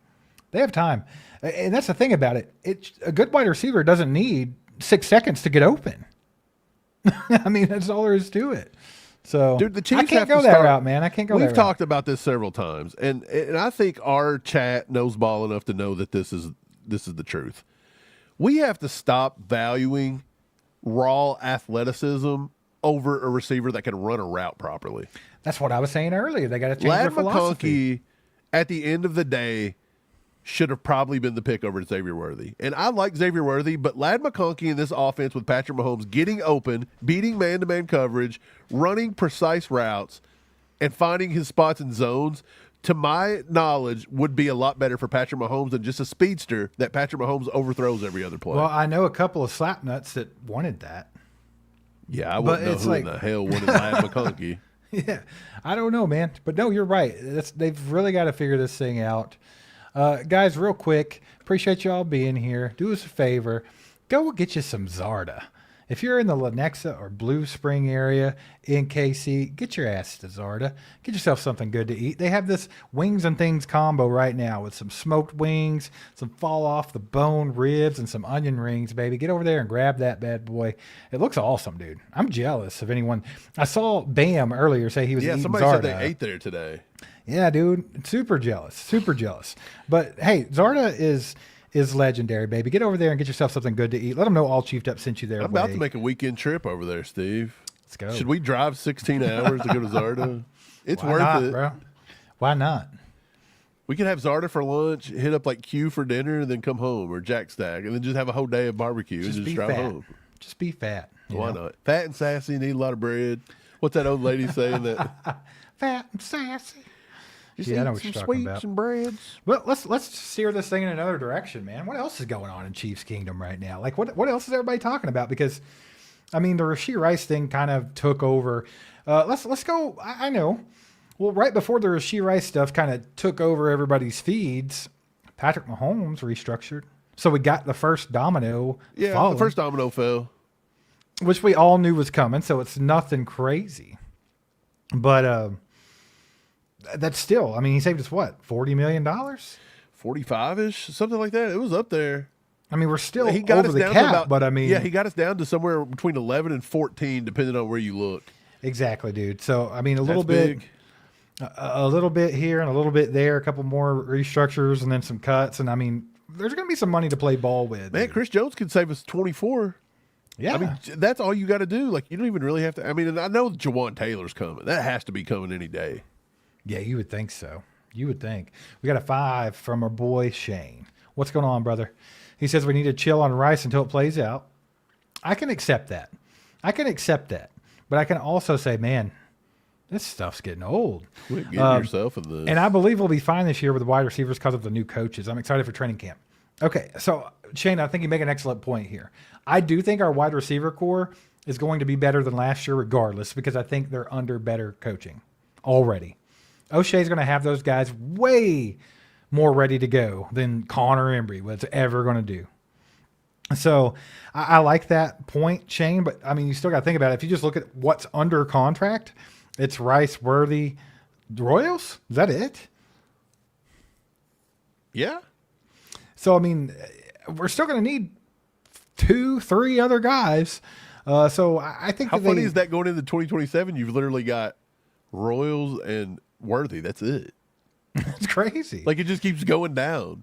S1: They have time. And that's the thing about it. A good wide receiver doesn't need 6 seconds to get open. I mean, that's all there is to it. So,
S3: Dude, the Chiefs
S1: I can't
S3: have
S1: go
S3: to
S1: that
S3: start-
S1: route, man. I can't go that
S3: We've
S1: route.
S3: talked about this several times, and I think our chat knows ball enough to know that this is the truth. We have to stop valuing raw athleticism over a receiver that can run a route properly.
S1: That's what I was saying earlier. They got to change
S3: Ladd
S1: their philosophy.
S3: McConkey, at the end of the day, should have probably been the pick over Xavier Worthy. And I like Xavier Worthy, but Ladd McConkey in this offense with Patrick Mahomes getting open, beating man-to-man coverage, running precise routes, and finding his spots in zones, to my knowledge, would be a lot better for Patrick Mahomes than just a speedster that Patrick Mahomes overthrows every other play.
S1: Well, I know a couple of slapnuts that wanted that.
S3: Yeah, I
S1: but
S3: wouldn't know
S1: it's
S3: who
S1: like-
S3: in the hell wanted Ladd McConkey.
S1: Yeah, I don't know, man. But no, you're right. They've really got to figure this thing out. Guys, real quick, appreciate y'all being here. Do us a favor. Go get you some Zarda. If you're in the Lenexa or Blue Spring area in KC, get your ass to Zarda. Get yourself something good to eat. They have this wings and things combo right now with some smoked wings, some fall off the bone ribs, and some onion rings, baby. Get over there and grab that bad boy. It looks awesome, dude. I'm jealous of anyone. I saw Bam earlier say he was
S3: Yeah,
S1: eating
S3: somebody
S1: Zarda.
S3: said they ate there today.
S1: Yeah, dude. Super jealous. Super jealous. But hey, Zarda is legendary, baby. Get over there and get yourself something good to eat. Let them know All Chiefed Up sent you there.
S3: I'm about to make a weekend trip over there, Steve.
S1: Let's go.
S3: Should we drive 16 hours to go to Zarda? It's
S1: Why
S3: worth
S1: not,
S3: it.
S1: bro? Why not?
S3: We could have Zarda for lunch, hit up like Q for dinner, and then come home, or Jack Stack, and then just have a whole day of barbecue and
S1: Just
S3: just
S1: be
S3: drive
S1: fat.
S3: home.
S1: Just be fat. you
S3: Why
S1: know?
S3: not? Fat and sassy, need a lot of bread. What's that old lady saying? That
S1: Fat and sassy.
S3: just
S1: Yeah, I know
S3: eat
S1: what
S3: some
S1: you're talking
S3: sweets
S1: about.
S3: and breads.
S1: Well, let's steer this thing in another direction, man. What else is going on in Chiefs Kingdom right now? Like, what else is everybody talking about? Because, I mean, the Rashee Rice thing kind of took over. Let's go. I know. Well, right before the Rashee Rice stuff kind of took over everybody's feeds, Patrick Mahomes restructured. So we got the first domino.
S3: Yeah,
S1: falling,
S3: the first domino fell.
S1: which we all knew was coming. So it's nothing crazy. But that's still. I mean, he saved us what, $40 million?
S3: 45-ish, something like that. It was up there.
S1: I mean, we're still
S3: He got
S1: over
S3: us
S1: the
S3: down
S1: cap,
S3: to about,
S1: but I mean,
S3: yeah, he got us down to somewhere between 11 and 14, depending on where you look.
S1: exactly, dude. So I mean, a
S3: That's
S1: little bit,
S3: big.
S1: a little bit here and a little bit there, a couple more restructures, and then some cuts. And I mean, there's going to be some money to play ball with.
S3: Man,
S1: dude.
S3: Chris Jones could save us 24.
S1: Yeah,
S3: I mean, that's all you got to do. Like, you don't even really have to. I mean, and I know Jawaan Taylor's coming. That has to be coming any day.
S1: yeah, you would think so. You would think. We got a 5 from our boy Shane. What's going on, brother? He says we need to chill on Rice until it plays out. I can accept that. But I can also say, man, this stuff's getting old.
S3: Quit getting yourself in this.
S1: And I believe we'll be fine this year with the wide receivers because of the new coaches. I'm excited for training camp. Okay, so Shane, I think you make an excellent point here. I do think our wide receiver core is going to be better than last year regardless because I think they're under better coaching already. O'Shea's going to have those guys way more ready to go than Connor Embry was ever going to do. So I like that point, Shane, but I mean, you still got to think about it. If you just look at what's under contract, it's Rice, Worthy, Royals. Is that it?
S3: yeah.
S1: So, I mean, we're still going to need 2, 3 other guys. So I think
S3: How funny is that going into 2027? You've literally got Royals and Worthy. That's it.
S1: It's crazy.
S3: Like, it just keeps going down.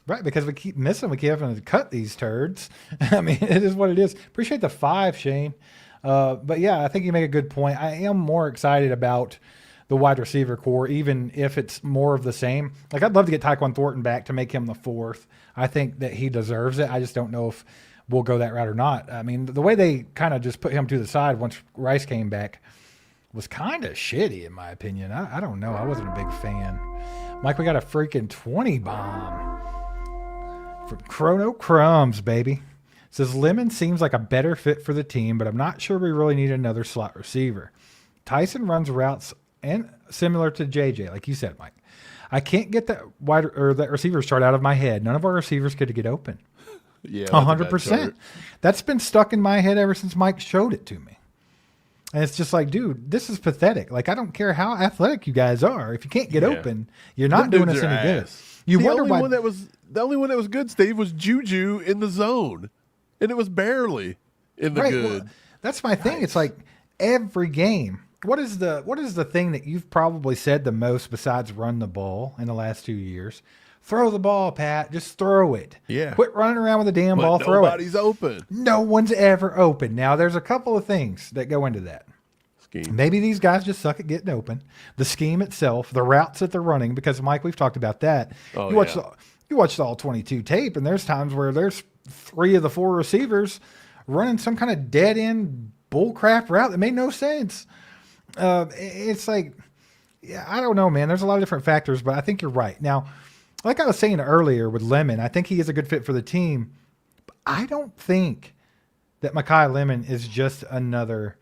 S1: Right, because we keep missing. We keep having to cut these turds. I mean, it is what it is. Appreciate the 5, Shane. But yeah, I think you make a good point. I am more excited about the wide receiver core, even if it's more of the same. Like, I'd love to get Tyquan Thornton back to make him the 4th. I think that he deserves it. I just don't know if we'll go that route or not. I mean, the way they kind of just put him to the side once Rice came back was kind of shitty, in my opinion. I don't know. I wasn't a big fan. Mike, we got a freaking 20 bomb from Chrono Crumbs, baby. Says Lemon seems like a better fit for the team, but I'm not sure we really need another slot receiver. Tyson runs routes and similar to JJ, like you said, Mike. I can't get that that receiver chart out of my head. None of our receivers could get open.
S3: Yeah,
S1: 100%. That's been stuck in my head ever since Mike showed it to me. And it's just like, dude, this is pathetic. Like, I don't care how athletic you guys are. If you can't get open, you're not doing us any good. You wonder why.
S3: The only one that was good, Steve, was Juju in the zone. And it was barely in the good.
S1: Well, that's my thing. It's like every game. What is the thing that you've probably said the most besides run the ball in the last 2 years? Throw the ball, Pat. Just throw it.
S3: Yeah.
S1: Quit running around with the damn ball. Throw it.
S3: Nobody's open.
S1: No one's ever open. Now, there's a couple of things that go into that.
S3: Scheme.
S1: Maybe these guys just suck at getting open. The scheme itself, the routes that they're running, because, Mike, we've talked about that.
S3: Oh,
S1: You watch the all 22 tape, and there's times where there's 3 of the 4 receivers running some kind of dead-end bullcrap route that made no sense. It's like, yeah, I don't know, man. There's a lot of different factors, but I think you're right. Now, like I was saying earlier with Lemon, I think he is a good fit for the team. But I don't think that Mekhi Lemon is just another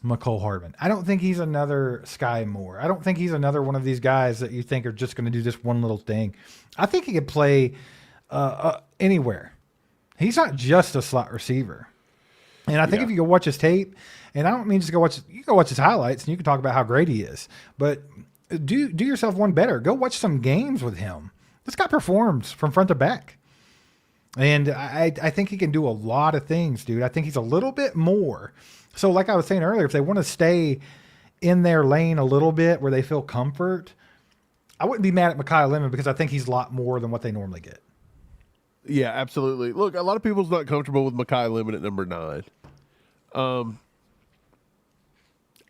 S1: McCole Hardman. I don't think he's another Sky Moore. I don't think he's another one of these guys that you think are just going to do this one little thing. I think he could play anywhere. He's not just a slot receiver. And I think if you go watch his tape, and I don't mean just you go watch his highlights and you can talk about how great he is, but do yourself one better. Go watch some games with him. This guy performs from front to back. And I think he can do a lot of things, dude. I think he's a little bit more. So like I was saying earlier, if they want to stay in their lane a little bit where they feel comfort, I wouldn't be mad at Mekhi Lemon because I think he's a lot more than what they normally get.
S3: Yeah, absolutely. Look, a lot of people's not comfortable with Mekhi Lemon at number 9.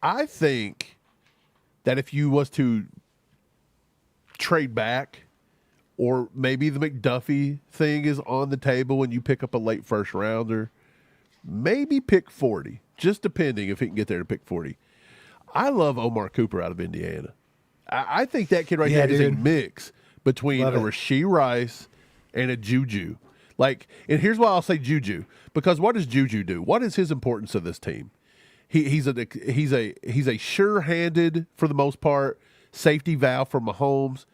S3: I think that if you was to trade back, or maybe the McDuffie thing is on the table when you pick up a late first rounder, maybe pick 40, just depending if he can get there to pick 40. I love Omar Cooper out of Indiana. I think that kid there is a mix between a Rashee Rice and a Juju. Like, and here's why I'll say Juju, because what does Juju do? What is his importance to this team? He's a sure-handed, for the most part, safety valve for Mahomes.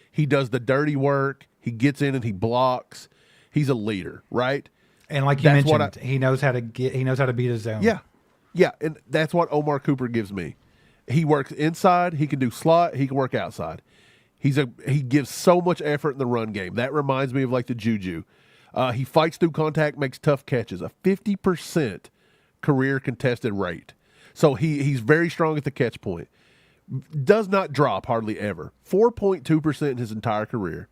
S3: He does the dirty work. He gets in and he blocks. He's a leader, right?
S1: And like you mentioned, he knows how to beat his zone.
S3: Yeah, and that's what Omar Cooper gives me. He works inside. He can do slot. He can work outside. He gives so much effort in the run game. That reminds me of like the Juju. He fights through contact, makes tough catches. A 50% career contested rate. So he's very strong at the catch point. Does not drop hardly ever. 4.2% in his entire career.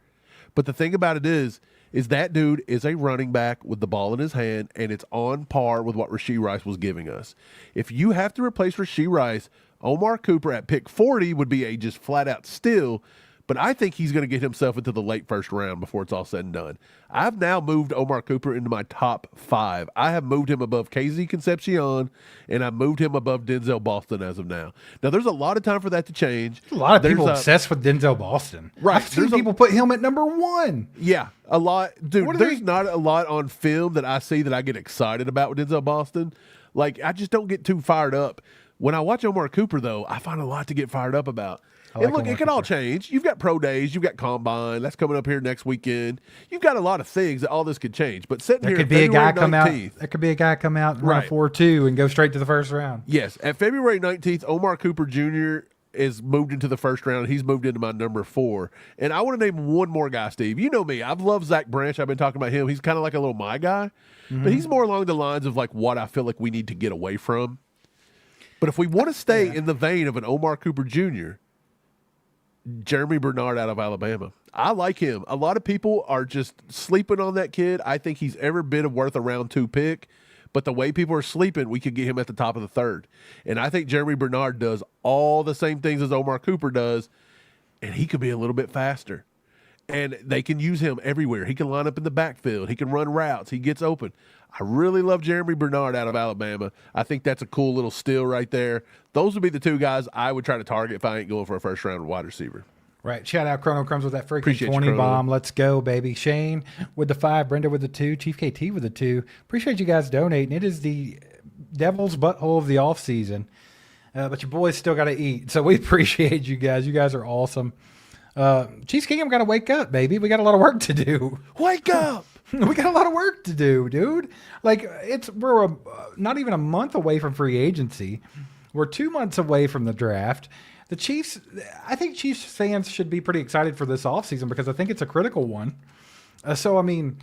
S3: But the thing about it is that dude is a running back with the ball in his hand, and it's on par with what Rashee Rice was giving us. If you have to replace Rashee Rice, Omar Cooper at pick 40 would be a just flat-out steal, but I think he's going to get himself into the late first round before it's all said and done. I've now moved Omar Cooper into my top 5. I have moved him above KZ Concepcion, and I've moved him above Denzel Boston as of now. Now, there's a lot of time for that to change.
S1: A lot of people obsessed with Denzel Boston.
S3: Right.
S1: I've seen people put him at number 1.
S3: Yeah, a lot. Dude, there's not a lot on film that I see that I get excited about with Denzel Boston. Like, I just don't get too fired up. When I watch Omar Cooper, though, I find a lot to get fired up about. And look, it can all change. You've got pro days. You've got combine. That's coming up here next weekend. You've got a lot of things that all this could change. But sitting here,
S1: there could be a guy come out and run a 4.2 and go straight to the first round.
S3: Yes, at February 19th, Omar Cooper Jr. is moved into the first round. He's moved into my number 4. And I want to name one more guy, Steve. You know me. I've loved Zach Branch. I've been talking about him. He's kind of like a little my guy. But he's more along the lines of like what I feel like we need to get away from. But if we want to stay in the vein of an Omar Cooper Jr., Jeremy Bernard out of Alabama. I like him. A lot of people are just sleeping on that kid. I think he's every bit worth a round 2 pick. But the way people are sleeping, we could get him at the top of the 3rd. And I think Jeremy Bernard does all the same things as Omar Cooper does, and he could be a little bit faster. And they can use him everywhere. He can line up in the backfield. He can run routes. He gets open. I really love Jeremy Bernard out of Alabama. I think that's a cool little steal right there. Those would be the 2 guys I would try to target if I ain't going for a first-round wide receiver.
S1: Right. Shout out Chrono Crumbs with that freaking
S3: Appreciate
S1: 20
S3: you,
S1: bomb. Let's go, baby. Shane with the 5, Brenda with the 2, Chief KT with the 2. Appreciate you guys donating. It is the devil's butthole of the off season. But your boys still got to eat. So we appreciate you guys. You guys are awesome. Chiefs Kingdom got to wake up, baby. We got a lot of work to do.
S3: Wake up!
S1: We got a lot of work to do, dude. Like we're not even a month away from free agency. We're 2 months away from the draft. The Chiefs, I think Chiefs fans should be pretty excited for this offseason because I think it's a critical one. So, I mean,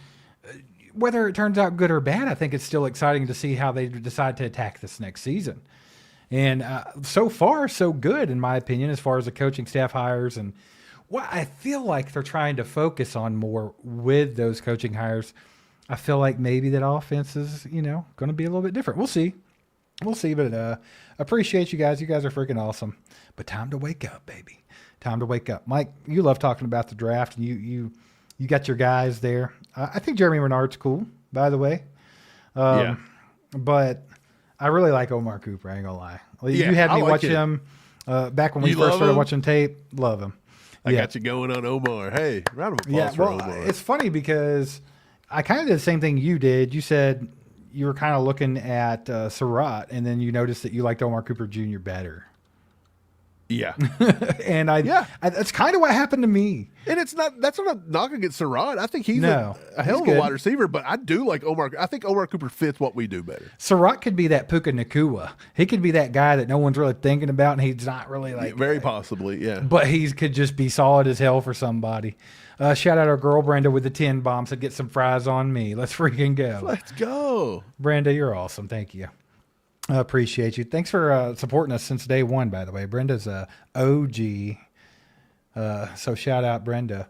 S1: whether it turns out good or bad, I think it's still exciting to see how they decide to attack this next season. And so far, so good, in my opinion, as far as the coaching staff hires and what I feel like they're trying to focus on more with those coaching hires. I feel like maybe that offense is, going to be a little bit different. We'll see. But appreciate you guys. You guys are freaking awesome. But time to wake up, baby. Time to wake up. Mike, you love talking about the draft, and you got your guys there. I think Jeremy Renard's cool, by the way. But I really like Omar Cooper, I ain't going to lie. You had me watch him back when we first started watching tape. Love him.
S3: I got you going on Omar. Hey, round of applause for Omar.
S1: It's funny because I kind of did the same thing you did. You said you were kind of looking at Surratt, and then you noticed that you liked Omar Cooper Jr. better.
S3: Yeah.
S1: And that's kind of what happened to me.
S3: And that's not a knock against Surratt. I think he's a hell of
S1: good.
S3: a wide receiver, but I do like Omar. I think Omar Cooper fits what we do better.
S1: Surratt could be that Puka Nacua. He could be that guy that no one's really thinking about, and he's not really like...
S3: Very possibly, yeah.
S1: But he could just be solid as hell for somebody. Shout out our girl, Brenda, with the 10 bomb, said, get some fries on me. Let's freaking go.
S3: Let's go.
S1: Brenda, you're awesome. Thank you. I appreciate you. Thanks for supporting us since day one, by the way. Brenda's a OG. So shout out, Brenda.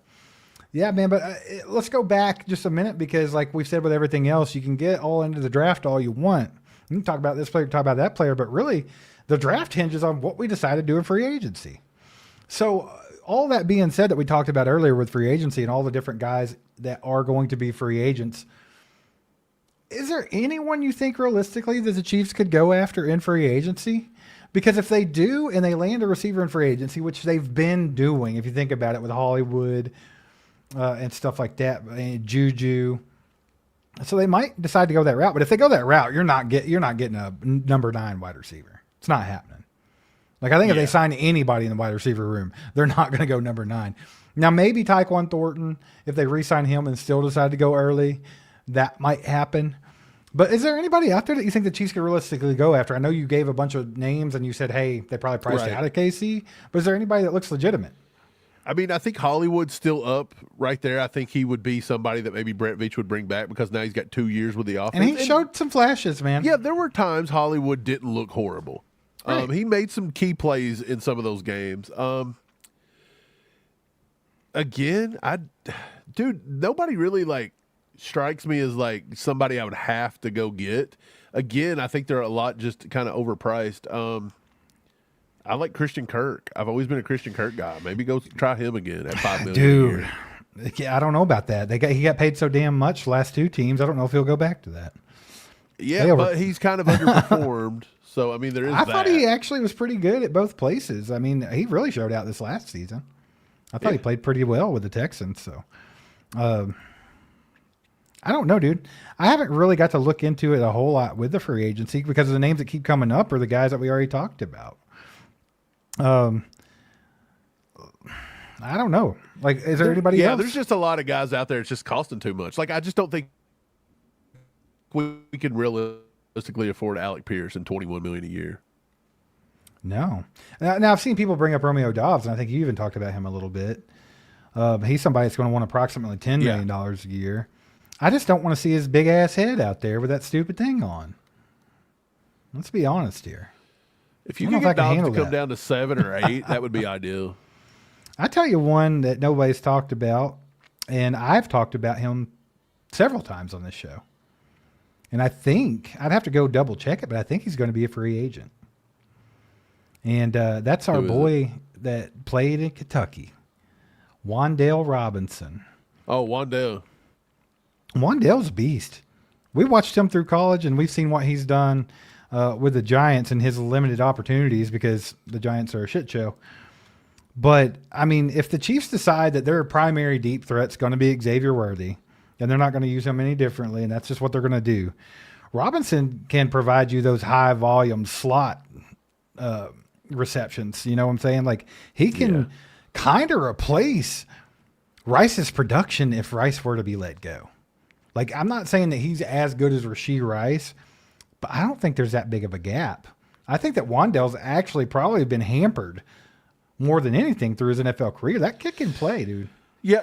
S1: Yeah, man, but let's go back just a minute because like we've said with everything else, you can get all into the draft all you want. You can talk about this player, talk about that player, but really the draft hinges on what we decide to do in free agency. So all that being said that we talked about earlier with free agency and all the different guys that are going to be free agents, is there anyone you think realistically that the Chiefs could go after in free agency? Because if they do and they land a receiver in free agency, which they've been doing, if you think about it with Hollywood and stuff like that, and Juju, so they might decide to go that route. But if they go that route, you're not getting a number 9 wide receiver. It's not happening. Like I think if they sign anybody in the wide receiver room, they're not going to go number 9. Now maybe Tyquan Thornton, if they re-sign him and still decide to go early, that might happen. But is there anybody out there that you think the Chiefs could realistically go after? I know you gave a bunch of names and you said, hey, they probably priced out of KC. But is there anybody that looks legitimate?
S3: I mean, I think Hollywood's still up right there. I think he would be somebody that maybe Brett Veach would bring back because now he's got 2 years with the offense.
S1: And he showed some flashes, man.
S3: Yeah, there were times Hollywood didn't look horrible. Right. He made some key plays in some of those games. Again, nobody really strikes me as like somebody I would have to go get. Again, I think they're a lot just kind of overpriced. I like Christian Kirk. I've always been a Christian Kirk guy. Maybe go try him again at $5 million.
S1: Dude, I don't know about that. He got paid so damn much last 2 teams. I don't know if he'll go back to that.
S3: Yeah, but he's kind of underperformed. So I mean, there is. I
S1: thought he actually was pretty good at both places. I mean, he really showed out this last season. I thought he played pretty well with the Texans. So, I don't know, dude. I haven't really got to look into it a whole lot with the free agency because the names that keep coming up are the guys that we already talked about. I don't know. Like, is there anybody else?
S3: Yeah, there's just a lot of guys out there. It's just costing too much. Like, I just don't think we can realistically afford Alec Pierce and $21 million a year.
S1: No. Now I've seen people bring up Romeo Dobbs, and I think you even talked about him a little bit. He's somebody that's going to want approximately $10 million a year. I just don't want to see his big ass head out there with that stupid thing on. Let's be honest here.
S3: If you could get Dobbs to come down to 7 or 8, that would be ideal.
S1: I tell you one that nobody's talked about, and I've talked about him several times on this show. And I think, I'd have to go double check it, but I think he's going to be a free agent. And that's our boy that played in Kentucky, Wan'Dale Robinson.
S3: Oh, Wan'Dale.
S1: Wan'Dale's a beast. We watched him through college, and we've seen what he's done with the Giants and his limited opportunities because the Giants are a shit show. But, I mean, if the Chiefs decide that their primary deep threat's going to be Xavier Worthy, and they're not going to use him any differently, and that's just what they're going to do, Robinson can provide you those high-volume slot receptions. You know what I'm saying? Like, he can kind of replace Rice's production if Rice were to be let go. Like, I'm not saying that he's as good as Rashee Rice, but I don't think there's that big of a gap. I think that Wan'Dale's actually probably been hampered more than anything through his NFL career. That kid can play, dude.
S3: Yeah,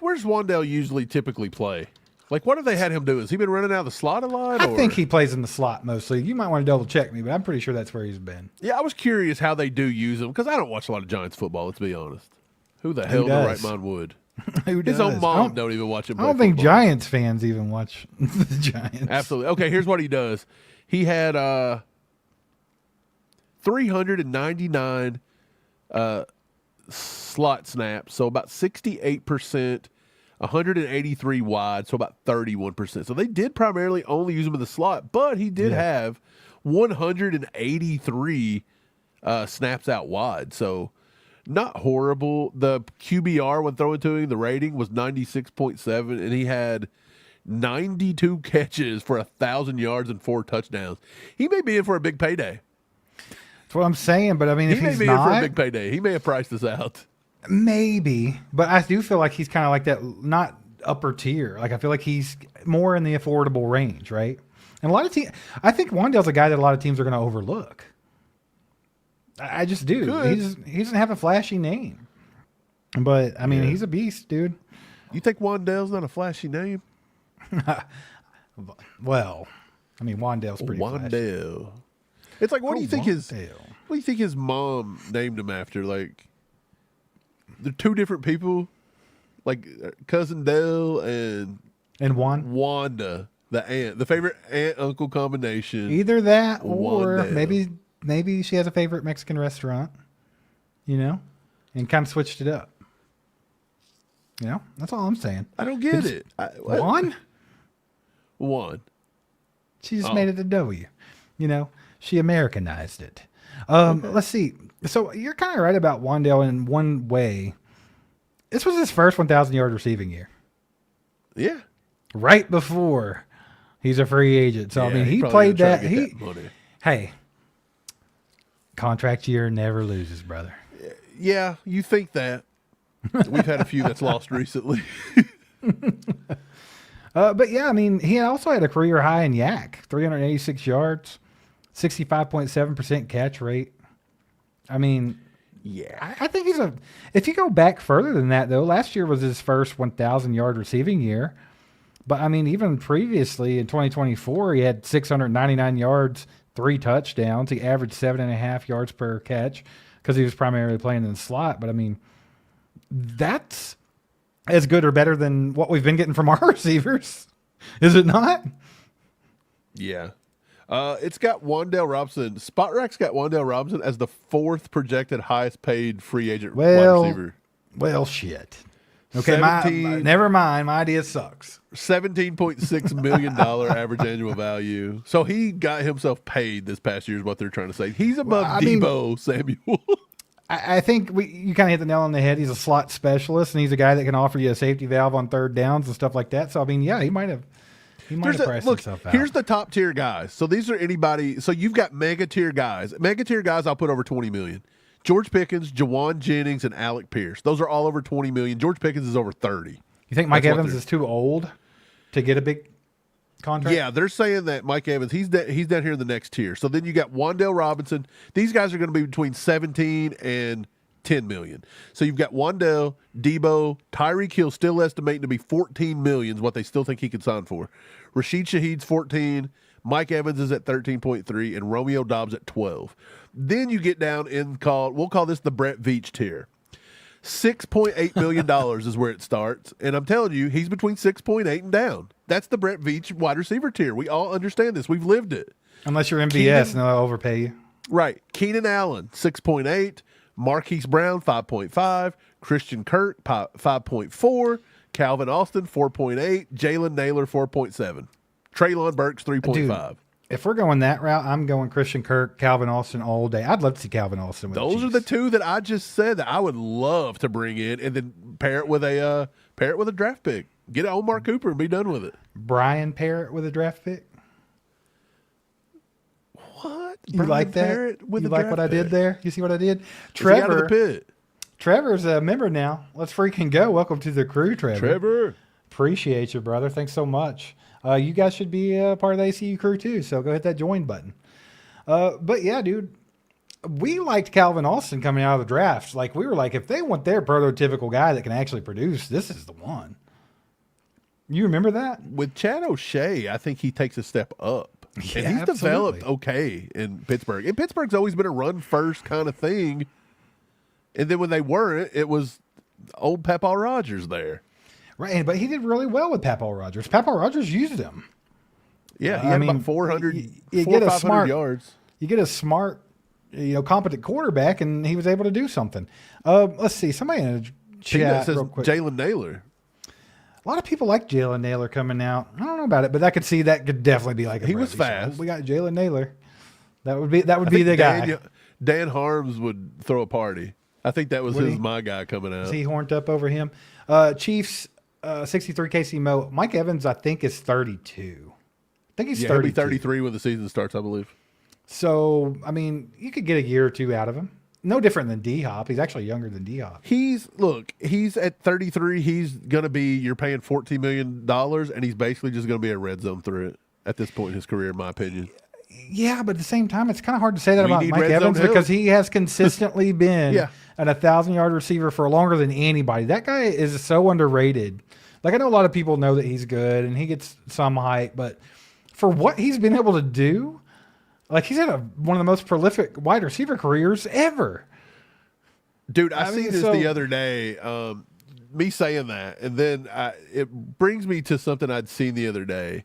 S3: where's Wan'Dale typically play? Like, what have they had him do? Has he been running out of the slot a lot?
S1: I think he plays in the slot mostly. You might want to double check me, but I'm pretty sure that's where he's been.
S3: Yeah, I was curious how they do use him because I don't watch a lot of Giants football, let's be honest. Who the hell in the right mind would?
S1: Who does?
S3: His own mom don't even watch him play
S1: I don't think
S3: football.
S1: Giants fans even watch the Giants.
S3: Absolutely. Okay, here's what he does. He had 399 slot snaps, so about 68%, 183 wide, so about 31%. So they did primarily only use him in the slot, but he did have 183 snaps out wide. So not horrible. The QBR when throwing to him, the rating was 96.7, and he had 92 catches for 1,000 yards and 4 touchdowns. He may be in for a big payday.
S1: That's what I'm saying, but I mean, if he's
S3: in
S1: not,
S3: for a big payday. He may have priced this out.
S1: Maybe, but I do feel like he's kind of like that, not upper tier. Like I feel like he's more in the affordable range, right? And a lot of teams, I think Wan'Dale's a guy that a lot of teams are going to overlook. I just do. He doesn't have a flashy name, but I mean, he's a beast, dude.
S3: You think Wan'Dale's not a flashy name?
S1: Well, I mean, Wan'Dale's pretty
S3: Wan'Dale. It's like, what do you think his mom named him after? Like, they're two different people, like cousin Dale and Wanda, the aunt, the favorite aunt uncle combination.
S1: Either that, or
S3: Wandale.
S1: maybe she has a favorite Mexican restaurant, you know, and kind of switched it up. You know, that's all I'm saying.
S3: I don't get it. One.
S1: She just made it a W. You know, she Americanized it. Let's see. So you're kind of right about Wan'Dale in one way. This was his first 1,000-yard receiving year.
S3: Yeah.
S1: Right before he's a free agent. So, I mean, he played that. Hey, contract year never loses, brother.
S3: Yeah, you think that. We've had a few that's lost recently.
S1: But, yeah, I mean, he also had a career high in yak, 386 yards, 65.7% catch rate. I mean, yeah, I think if you go back further than that, though, last year was his first 1,000-yard receiving year. But, I mean, even previously in 2024, he had 699 yards, 3 touchdowns. He averaged 7.5 yards per catch because he was primarily playing in the slot. But, I mean, that's as good or better than what we've been getting from our receivers. Is it not?
S3: Yeah. It's got Wan'Dale Robinson. SpotRack's got Wan'Dale Robinson as the 4th projected highest paid free agent wide receiver.
S1: Well, shit. Okay, never mind. My idea sucks.
S3: $17.6 million average annual value. So he got himself paid this past year is what they're trying to say. He's above Debo Samuel.
S1: I think you kind of hit the nail on the head. He's a slot specialist, and he's a guy that can offer you a safety valve on third downs and stuff like that. So, I mean, yeah, he might have priced himself out.
S3: Here's the top tier guys. So these are anybody. So you've got mega tier guys. Mega tier guys, I'll put over $20 million. George Pickens, Jawan Jennings, and Alec Pierce. Those are all over $20 million. George Pickens is over $30.
S1: You think Mike Evans is too old to get a big contract?
S3: Yeah, they're saying that Mike Evans, he's down here in the next tier. So then you got Wan'Dale Robinson. These guys are going to be between 17 and 10 million. So you've got Wan'Dale, Debo, Tyreek Hill still estimating to be 14 million is what they still think he could sign for. Rashid Shaheed's 14, Mike Evans is at 13.3, and Romeo Dobbs at 12. Then you get down in we'll call this the Brett Veach tier. $6.8 million is where it starts. And I'm telling you, he's between 6.8 and down. That's the Brett Veach wide receiver tier. We all understand this. We've lived it.
S1: Unless you're MVS and they'll overpay you.
S3: Right. Keenan Allen, 6.8. Marquise Brown, 5.5. Christian Kirk, 5.4. Calvin Austin, 4.8. Jalen Naylor, 4.7. Treylon Burks, 3.5.
S1: If we're going that route, I'm going Christian Kirk, Calvin Austin all day. I'd love to see Calvin Austin with
S3: Those
S1: the
S3: are the two that I just said that I would love to bring in and then pair it with a draft pick. Get Omar Cooper and be done with it.
S1: Brian Parrott with a draft pick.
S3: What?
S1: You
S3: Brian
S1: like that?
S3: Parrott with
S1: you
S3: a
S1: like
S3: draft
S1: what I did
S3: pick?
S1: there? You see what I did?
S3: Is he out of the
S1: Trevor.
S3: pit?
S1: Trevor's a member now. Let's freaking go. Welcome to the crew,
S3: Trevor.
S1: Appreciate you, brother. Thanks so much. You guys should be part of the ACU crew too, so go hit that join button. But yeah, dude, we liked Calvin Austin coming out of the draft. Like, we were like, if they want their prototypical guy that can actually produce, this is the one. You remember that?
S3: With Chad O'Shea, I think he takes a step up.
S1: Yeah,
S3: and he's
S1: absolutely.
S3: developed okay in Pittsburgh. And Pittsburgh's always been a run-first kind of thing. And then when they weren't, it was old Papa Rogers there.
S1: Right, but he did really well with Papa Rogers. Papa Rogers used him.
S3: Yeah, he had about 400,
S1: you
S3: 400
S1: get a
S3: 500
S1: smart
S3: yards.
S1: You get a smart, competent quarterback, and he was able to do something. Let's see. Somebody in the chat
S3: says
S1: real quick.
S3: Jalen Naylor.
S1: A lot of people like Jalen Naylor coming out. I don't know about it, but I could see that could definitely be like a
S3: He was
S1: Bradley
S3: fast.
S1: Show. We got Jalen Naylor. That would be
S3: I
S1: the
S3: think
S1: guy.
S3: Dan Harms would throw a party. I think that was my guy coming out.
S1: Is he horned up over him? Chiefs 63 KC Mo. Mike Evans, I think, is 32. I think he's 32.
S3: He'll be 33 when the season starts, I believe.
S1: So, I mean, you could get a year or two out of him. No different than D-Hop. He's actually younger than D-Hop.
S3: He's at 33. He's going to be, you're paying $14 million, and he's basically just going to be a red zone threat at this point in his career, in my opinion.
S1: Yeah, but at the same time, it's kind of hard to say that
S3: We
S1: about
S3: need
S1: Mike
S3: red zone
S1: Evans
S3: Hill.
S1: because he has consistently been
S3: Yeah.
S1: an 1,000-yard receiver for longer than anybody. That guy is so underrated. Like, I know a lot of people know that he's good and he gets some hype, but for what he's been able to do, like, he's had one of the most prolific wide receiver careers ever.
S3: Dude, I
S1: mean,
S3: seen this
S1: so-
S3: the other day, me saying that, and then it brings me to something I'd seen the other day.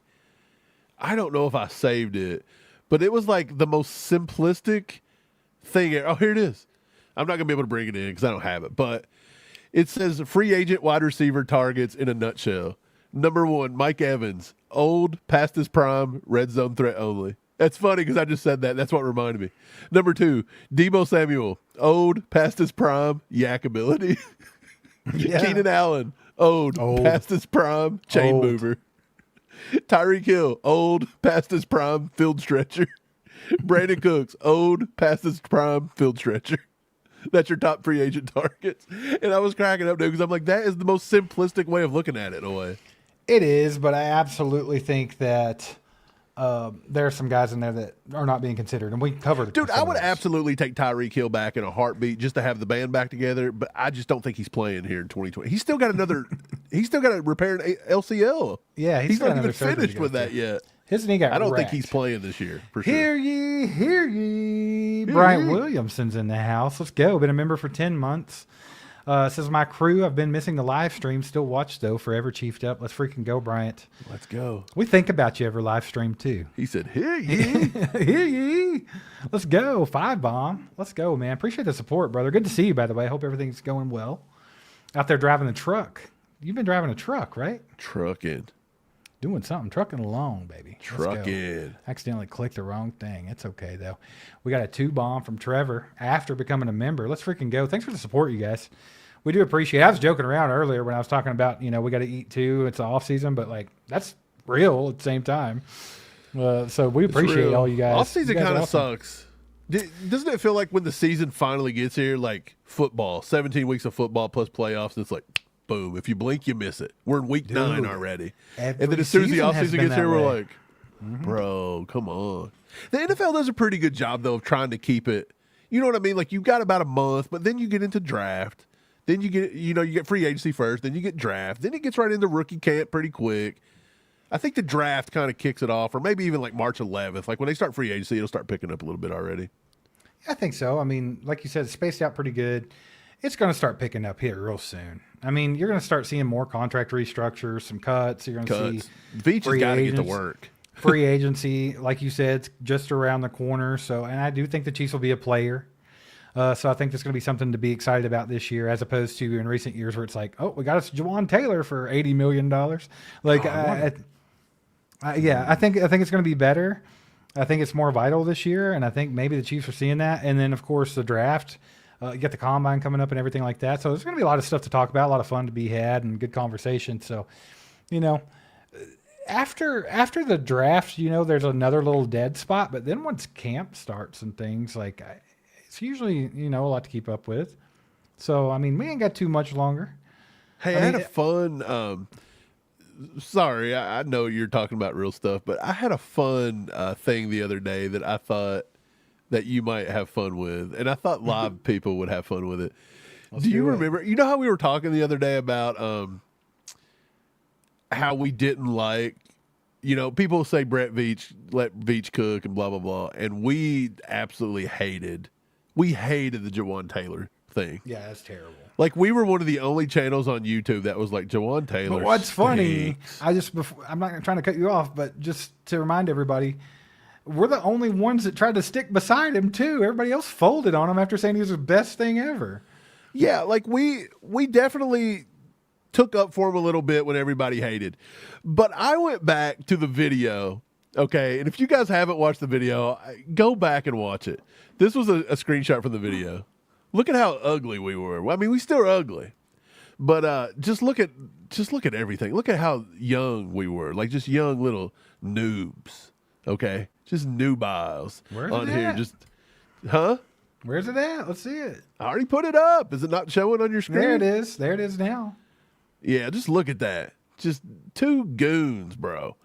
S3: I don't know if I saved it, but it was like the most simplistic thing. Oh, here it is. I'm not going to be able to bring it in because I don't have it, but it says free agent wide receiver targets in a nutshell. Number 1, Mike Evans, old, past his prime, red zone threat only. That's funny because I just said that. That's what reminded me. Number 2, Debo Samuel, old, past his prime, yak ability.
S1: Yeah.
S3: Keenan Allen, old, past his prime, chain
S1: Old.
S3: mover. Tyreek Hill, old, past his prime, field stretcher. Brandon Cooks, old, past his prime, field stretcher. That's your top free agent targets. And I was cracking up, dude, because I'm like, that is the most simplistic way of looking at it in a way.
S1: It is, but I absolutely think that there are some guys in there that are not being considered, and we covered.
S3: Dude, I
S1: some
S3: would
S1: of those.
S3: absolutely take Tyreek Hill back in a heartbeat just to have the band back together, but I just don't think he's playing here in 2020. He's still got he's still got to repair an LCL.
S1: Yeah,
S3: he's
S1: got
S3: not even
S1: another surgery
S3: finished
S1: to
S3: with
S1: go
S3: that
S1: through.
S3: yet.
S1: His knee got
S3: I don't
S1: wrecked.
S3: think he's playing this year, for sure.
S1: Hear ye, hear ye. Bryant Williamson's in the house. Let's go. Been a member for 10 months. Says, my crew, I've been missing the live stream. Still watch, though. Forever chiefed up. Let's freaking go, Bryant.
S3: Let's go.
S1: We think about you every live stream, too.
S3: He said, hear ye.
S1: Hear ye. Let's go. 5 bomb. Let's go, man. Appreciate the support, brother. Good to see you, by the way. Hope everything's going well. Out there driving the truck. You've been driving a truck, right?
S3: Trucking.
S1: Doing something. Trucking along, baby. Let's go.
S3: Trucking.
S1: Accidentally clicked the wrong thing. It's okay, though. We got a 2 bomb from Trevor after becoming a member. Let's freaking go. Thanks for the support, you guys. We do appreciate it. I was joking around earlier when I was talking about, we got to eat too. It's the off season, but like that's real at the same time. So we appreciate all you guys.
S3: Off season
S1: You guys
S3: kind
S1: are
S3: of
S1: awesome.
S3: sucks. Doesn't it feel like when the season finally gets here, like football, 17 weeks of football plus playoffs, it's like, boom. If you blink, you miss it. We're in week 9 already. And
S1: every
S3: then as soon as the
S1: season has
S3: offseason
S1: been
S3: gets
S1: that
S3: here, we're
S1: way.
S3: like, bro, come on. The NFL does a pretty good job, though, of trying to keep it. You know what I mean? Like, you've got about a month, but then you get into draft. Then you get free agency first. Then you get draft. Then it gets right into rookie camp pretty quick. I think the draft kind of kicks it off, or maybe even like March 11th. Like when they start free agency, it'll start picking up a little bit already.
S1: I think so. I mean, like you said, it's spaced out pretty good. It's going to start picking up here real soon. I mean, you're going to start seeing more contract restructures, some cuts. You're going to see
S3: Veach has got to get to
S1: agents.
S3: work.
S1: Free agency, like you said, it's just around the corner. So, and I do think the Chiefs will be a player. So I think that's going to be something to be excited about this year, as opposed to in recent years where it's like, oh, we got us Jawaan Taylor for $80 million. Like, I think it's going to be better. I think it's more vital this year, and I think maybe the Chiefs are seeing that. And then, of course, the draft. You get the combine coming up and everything like that. So there's going to be a lot of stuff to talk about, a lot of fun to be had, and good conversation. So, after the draft, there's another little dead spot. But then once camp starts and things, like it's usually, a lot to keep up with. So, I mean, we ain't got too much longer.
S3: Hey, I had a fun. Sorry, I know you're talking about real stuff, but I had a fun thing the other day that I thought that you might have fun with, and I thought live people would have fun with it. Do you remember? You know how we were talking the other day about how we didn't like, people say Brett Veach, let Veach cook and blah, blah, blah, and we absolutely hated the Jawaan Taylor thing.
S1: Yeah, that's terrible.
S3: Like, we were one of the only channels on YouTube that was like, Jawaan Taylor.
S1: But what's funny, I'm not trying to cut you off, but just to remind everybody, we're the only ones that tried to stick beside him too. Everybody else folded on him after saying he was the best thing ever.
S3: Yeah, like we definitely took up for him a little bit when everybody hated. But I went back to the video, okay? And if you guys haven't watched the video, go back and watch it. This was a screenshot from the video. Look at how ugly we were. I mean, we still are ugly. But just look at everything. Look at how young we were. Like, just young little noobs, okay? Just nubiles on here. Just, huh?
S1: Where's it at? Let's see it.
S3: I already put it up. Is it not showing on your screen?
S1: There it is. There it is now.
S3: Yeah, just look at that. Just two goons, bro.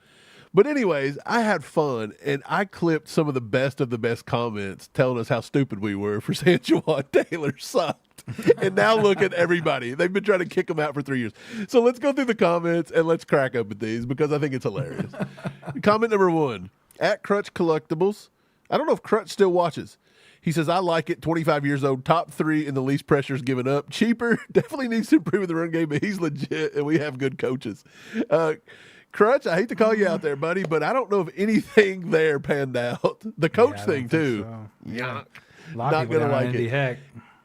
S3: But anyways, I had fun, and I clipped some of the best comments telling us how stupid we were for saying Jawaan Taylor sucked. And now look at everybody. They've been trying to kick him out for 3 years. So let's go through the comments, and let's crack up at these because I think it's hilarious. Comment number 1, at Crutch Collectibles. I don't know if Crutch still watches. He says, I like it, 25 years old, top 3 in the least pressures given up. Cheaper, definitely needs to improve in the run game, but he's legit, and we have good coaches. Crutch, I hate to call you out there, buddy, but I don't know if anything there panned out. The coach thing, too.
S1: So.
S3: Yuck.
S1: A lot
S3: Not
S1: of people
S3: gonna
S1: down
S3: like
S1: in Indy
S3: it.
S1: Heck.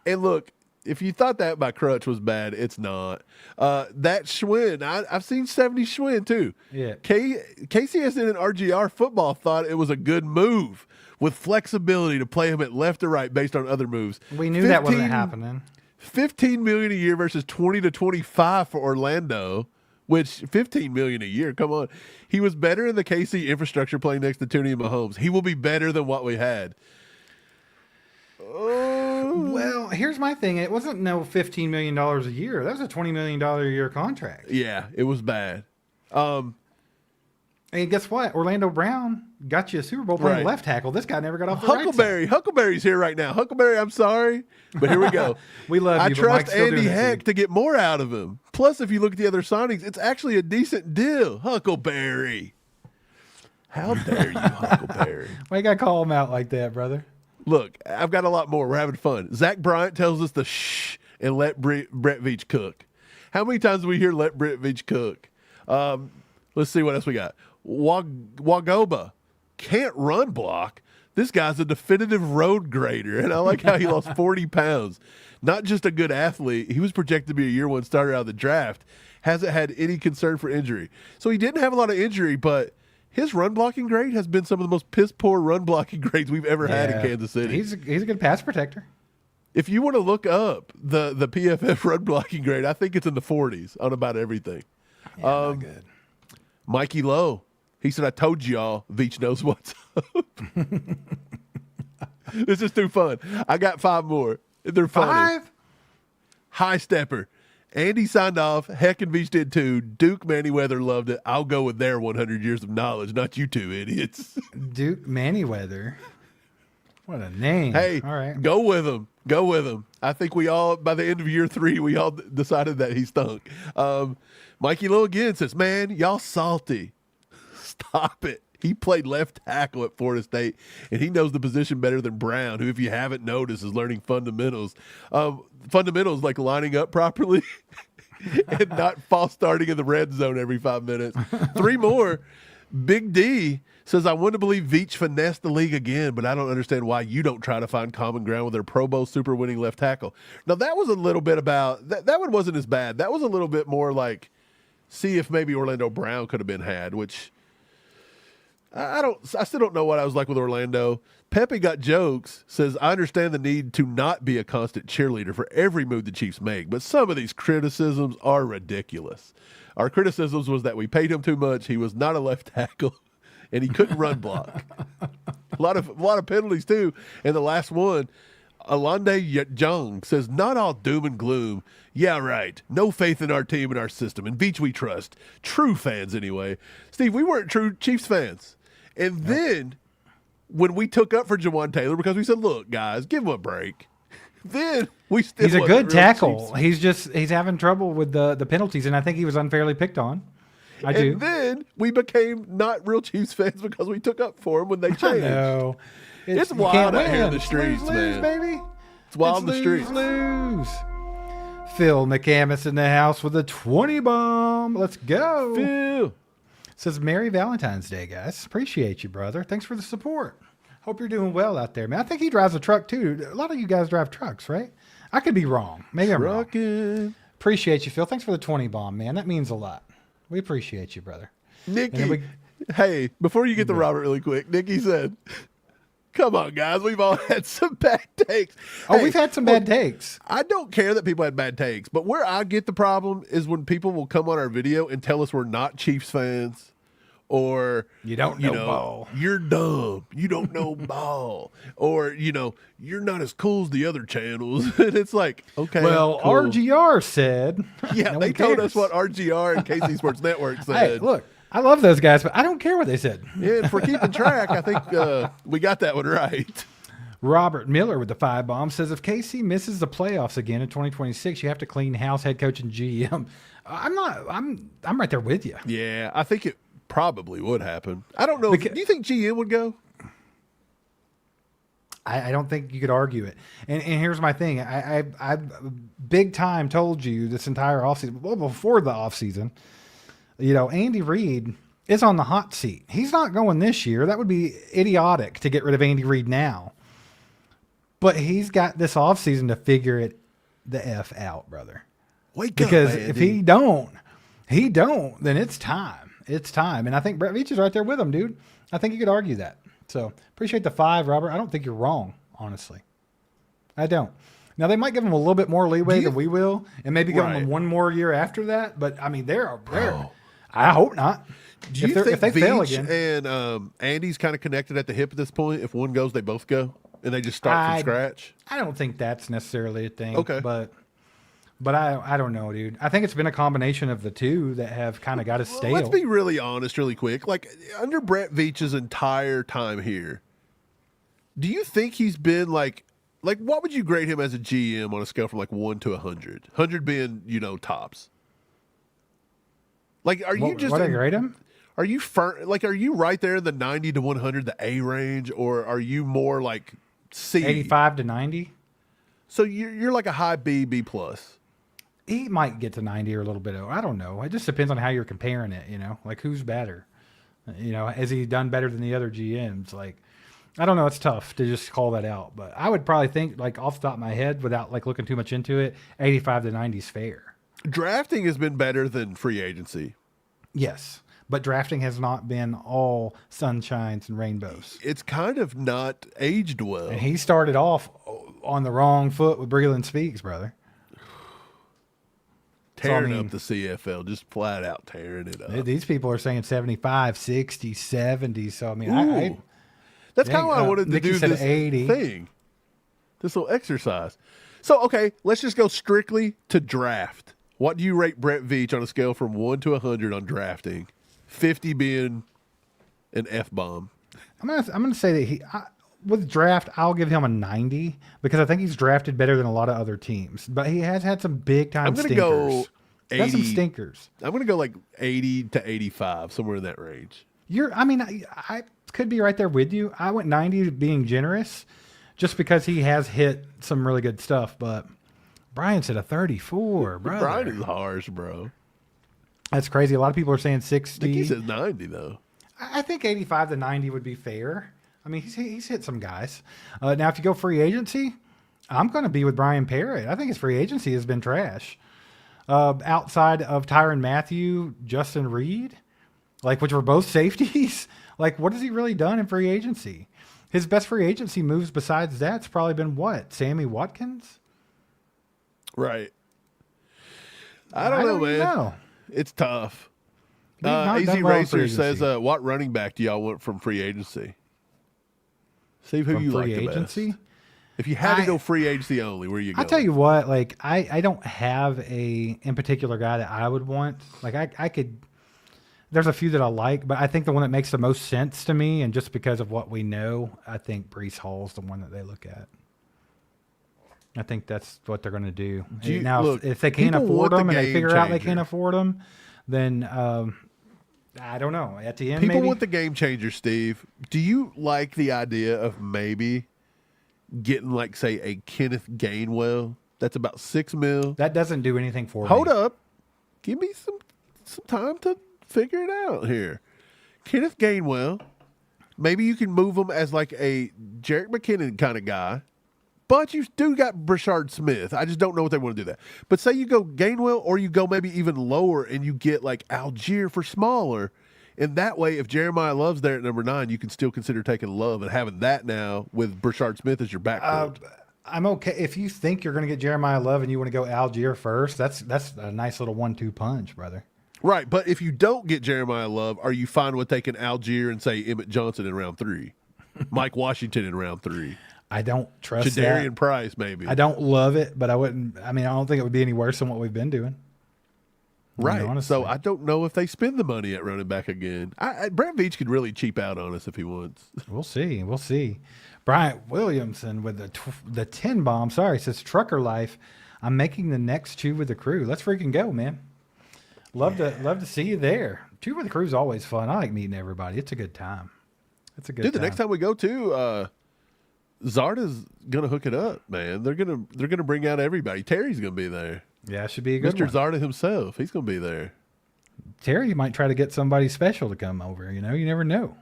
S3: And look, if you thought that by Crutch was bad, it's not. That Schwinn, I've seen 70 Schwinn, too.
S1: Yeah.
S3: KCSN and RGR football thought it was a good move with flexibility to play him at left or right based on other moves.
S1: We knew that wasn't happening.
S3: $15 million a year versus 20 to 25 for Orlando, which $15 million a year. Come on, he was better in the KC infrastructure playing next to Tooney and Mahomes. He will be better than what we had.
S1: Well, here's my thing. It wasn't no $15 million a year. That was a $20 million a year contract.
S3: Yeah, it was bad.
S1: And guess what? Orlando Brown got you a Super Bowl playing left tackle. This guy never got off the right side.
S3: Huckleberry's here right now. Huckleberry, I'm sorry, but here we go.
S1: We love you,
S3: I
S1: but
S3: trust
S1: Mike's still
S3: Andy
S1: doing it
S3: Heck
S1: too.
S3: to get more out of him. Plus, if you look at the other signings, it's actually a decent deal. Huckleberry. How dare you, Huckleberry?
S1: Why you got to call him out like that, brother?
S3: Look, I've got a lot more. We're having fun. Zach Bryant tells us to shh and let Brett Veach cook. How many times do we hear let Brett Veach cook? Let's see what else we got. Wagoba can't run block. This guy's a definitive road grader, and I like how he lost 40 pounds. Not just a good athlete. He was projected to be a year 1 starter out of the draft. Hasn't had any concern for injury. So he didn't have a lot of injury, but his run blocking grade has been some of the most piss poor run blocking grades we've ever had in Kansas City.
S1: He's a good pass protector.
S3: If you want to look up the PFF run blocking grade, I think it's in the 40s on about everything.
S1: Yeah, not good.
S3: Mikey Lowe, he said, I told y'all Veach knows what's up. This is too fun. I got 5 more. They're funny.
S1: 5?
S3: High stepper. Andy signed off. Heck and Veach did too. Duke Manyweather loved it. I'll go with their 100 years of knowledge, not you two idiots.
S1: Duke Manyweather. What a name.
S3: Hey,
S1: all right.
S3: Go with him. Go with him. I think we all, by the end of year 3, we all decided that he stunk. Mikey Lowe again says, man, y'all salty. Stop it. He played left tackle at Florida State, and he knows the position better than Brown, who, if you haven't noticed, is learning fundamentals. Fundamentals like lining up properly and not false starting in the red zone every 5 minutes. 3 more. Big D says, I want to believe Veach finessed the league again, but I don't understand why you don't try to find common ground with their Pro Bowl super winning left tackle. Now, that was a little bit about – that one wasn't as bad. That was a little bit more like see if maybe Orlando Brown could have been had, which I still don't know what I was like with Orlando. Pepe Got Jokes says, I understand the need to not be a constant cheerleader for every move the Chiefs make, but some of these criticisms are ridiculous. Our criticisms was that we paid him too much. He was not a left tackle, and he couldn't run block. A lot of penalties too. And the last one, Alande Jung says, not all doom and gloom. Yeah, right. No faith in our team and our system. And Veach we trust. True fans anyway. Steve, we weren't true Chiefs fans. And then when we took up for Jawaan Taylor, because we said, look, guys, give him a break. Then we still
S1: He's a good tackle.
S3: Chiefs.
S1: He's having trouble with the penalties, and I think he was unfairly picked on. I do.
S3: And then we became not real Chiefs fans because we took up for him when they changed.
S1: No.
S3: It's wild out here in the streets,
S1: lose,
S3: man.
S1: Baby.
S3: It's wild in the streets.
S1: Lose. Phil McCamus in the house with a 20 bomb. Let's go.
S3: Phil.
S1: Says, Merry Valentine's Day, guys. Appreciate you, brother. Thanks for the support. Hope you're doing well out there, man. I think he drives a truck, too. A lot of you guys drive trucks, right? I could be wrong. Maybe I'm wrong. Appreciate you, Phil. Thanks for the 20 bomb, man. That means a lot. We appreciate you, brother.
S3: Nikki, hey, before you get to Robert really quick, Nikki said, come on, guys. We've all had some bad takes.
S1: Oh, we've had some bad takes.
S3: I don't care that people had bad takes, but where I get the problem is when people will come on our video and tell us we're not Chiefs fans. Or
S1: you don't know ball.
S3: You're dumb. You don't know ball. Or you're not as cool as the other channels. And it's like, okay.
S1: Well, cool. RGR said.
S3: Yeah, they told us what RGR and KC Sports Network said.
S1: Hey, look, I love those guys, but I don't care what they said.
S3: Yeah, and for keeping track, I think we got that one right.
S1: Robert Miller with the 5 bomb says, if KC misses the playoffs again in 2026, you have to clean house, head coach, and GM. I'm right there with you.
S3: Yeah, I think it probably would happen. I don't know. Do you think GM would go?
S1: I don't think you could argue it. And here's my thing. I big time told you this entire offseason, well, before the offseason, Andy Reid is on the hot seat. He's not going this year. That would be idiotic to get rid of Andy Reid now. But he's got this offseason to figure it the F out, brother.
S3: Wake up,
S1: because
S3: Andy.
S1: If he don't, then it's time. It's time. And I think Brett Veach is right there with him, dude. I think you could argue that. So appreciate the 5, Robert. I don't think you're wrong, honestly. I don't. Now, they might give him a little bit more leeway than we will, and maybe give him one more year after that. But, I mean, they're I hope not.
S3: Do you think
S1: if they fail
S3: Veach
S1: again,
S3: and Andy's kind of connected at the hip at this point? If one goes, they both go, and they just start from scratch?
S1: I don't think that's necessarily a thing.
S3: Okay.
S1: But I don't know, dude. I think it's been a combination of the two that have kind of got us stale.
S3: Let's be really honest really quick. Like, under Brett Veach's entire time here, do you think he's been like what would you grade him as a GM on a scale from 1 to 100? 100 being, tops. Like, are you just...
S1: What I grade him?
S3: Are you are you right there in the 90 to 100, the A range, or are you more like C?
S1: 85 to 90?
S3: So you're like a high B, B+.
S1: He might get to 90 or a little bit over. I don't know. It just depends on how you're comparing it, like who's better. Has he done better than the other GMs? Like, I don't know. It's tough to just call that out, but I would probably think off the top of my head without looking too much into it, 85 to 90 is fair.
S3: Drafting has been better than free agency.
S1: Yes. But drafting has not been all sunshines and rainbows.
S3: It's kind of not aged well.
S1: And he started off on the wrong foot with Breland Speaks, brother.
S3: Tearing up the CFL, just flat out tearing it up.
S1: These people are saying 75, 60, 70. So, I mean,
S3: that's kind of why I wanted to do this
S1: 80.
S3: thing, this little exercise. So, okay, let's just go strictly to draft. What do you rate Brett Veach on a scale from 1 to 100 on drafting? 50 being an F-bomb.
S1: I'm gonna say that with draft, I'll give him a 90 because I think he's drafted better than a lot of other teams. But he has had some big time stinkers.
S3: Go 80.
S1: That's some stinkers.
S3: I'm gonna go like 80 to 85, somewhere in that range.
S1: I could be right there with you. I went 90 being generous, just because he has hit some really good stuff. But Brian's at a 34, bro.
S3: Brian is harsh, bro.
S1: That's crazy. A lot of people are saying 60.
S3: I think he says 90 though.
S1: I think 85 to 90 would be fair. I mean, he's hit some guys. Now, if you go free agency, I'm going to be with Brian Parrott. I think his free agency has been trash. Outside of Tyrann Mathieu, Justin Reed, which were both safeties, what has he really done in free agency? His best free agency moves besides that's probably been what? Sammy Watkins?
S3: Right. I don't know, man.
S1: Know.
S3: It's tough.
S1: Not
S3: Easy
S1: done well in free
S3: Racer says,
S1: agency.
S3: what running back do y'all want from free agency? Steve, who
S1: From
S3: you like
S1: free
S3: the
S1: agency?
S3: best? If you had to go free agency only, where you go?
S1: I'll tell you what, I don't have in particular guy that I would want. I could, there's a few that I like, but I think the one that makes the most sense to me, and just because of what we know, I think Breece Hall's the one that they look at. I think that's what they're going to do. If they can't afford them and they figure out they can't afford them, then I don't know. At the end,
S3: people
S1: maybe?
S3: want the game changer, Steve. Do you like the idea of maybe getting, say, a Kenneth Gainwell? That's about $6 million.
S1: That doesn't do anything for me.
S3: Hold up. Give me some time to figure it out here. Kenneth Gainwell, maybe you can move him as a Jerick McKinnon kind of guy. But you do got Brashard Smith. I just don't know what they want to do that. But say you go Gainwell, or you go maybe even lower and you get Algier for smaller. And that way, if Jeremiah Love's there at number 9, you can still consider taking Love and having that now with Brashard Smith as your backcourt.
S1: I'm okay. If you think you're going to get Jeremiah Love and you want to go Algier first, that's a nice little 1-2 punch, brother.
S3: Right. But if you don't get Jeremiah Love, are you fine with taking Algier and, say, Emmett Johnson in round 3? Mike Washington in round 3?
S1: I don't trust
S3: Jadarian Price, maybe.
S1: I don't love it, but I wouldn't. I don't think it would be any worse than what we've been doing.
S3: Right. So I don't know if they spend the money at running back again. Brett Veach could really cheap out on us if he wants.
S1: We'll see. Bryant Williamson with the 10 bomb. Sorry, says Trucker Life. I'm making the next Chew with the Crew. Let's freaking go, man. Love to see you there. Chew with the Crew is always fun. I like meeting everybody. It's a good time.
S3: Dude, the next time we go to Zarda's gonna hook it up, man. They're gonna bring out everybody. Terry's gonna be there.
S1: Yeah, it should be a good
S3: Mr.
S1: one.
S3: Zarda himself, he's gonna be there.
S1: Terry might try to get somebody special to come over. You never know.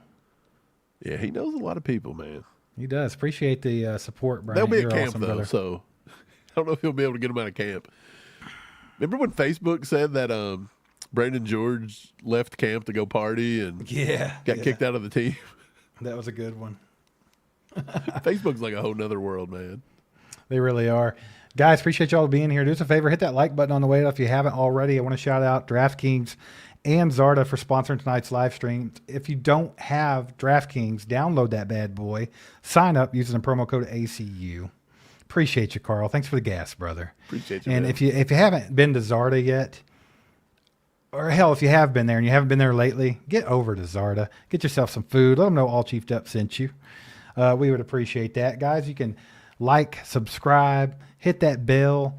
S3: Yeah, he knows a lot of people, man.
S1: He does. Appreciate the support, Brian.
S3: They'll be
S1: You're
S3: at camp
S1: awesome,
S3: though,
S1: brother.
S3: so I don't know if he'll be able to get them out of camp. Remember when Facebook said that Brandon George left camp to go party and got kicked out of the team?
S1: That was a good one.
S3: Facebook's like a whole nother world, man.
S1: They really are. Guys, appreciate y'all being here. Do us a favor, hit that like button on the way up if you haven't already. I want to shout out DraftKings and Zarda for sponsoring tonight's live stream. If you don't have DraftKings, download that bad boy. Sign up using the promo code ACU. Appreciate you, Carl. Thanks for the gas, brother.
S3: Appreciate you.
S1: And
S3: man.
S1: if you haven't been to Zarda yet, or hell, if you have been there and you haven't been there lately, get over to Zarda. Get yourself some food. Let them know All Chiefed Up sent you. We would appreciate that. Guys, you can like, subscribe, hit that bell,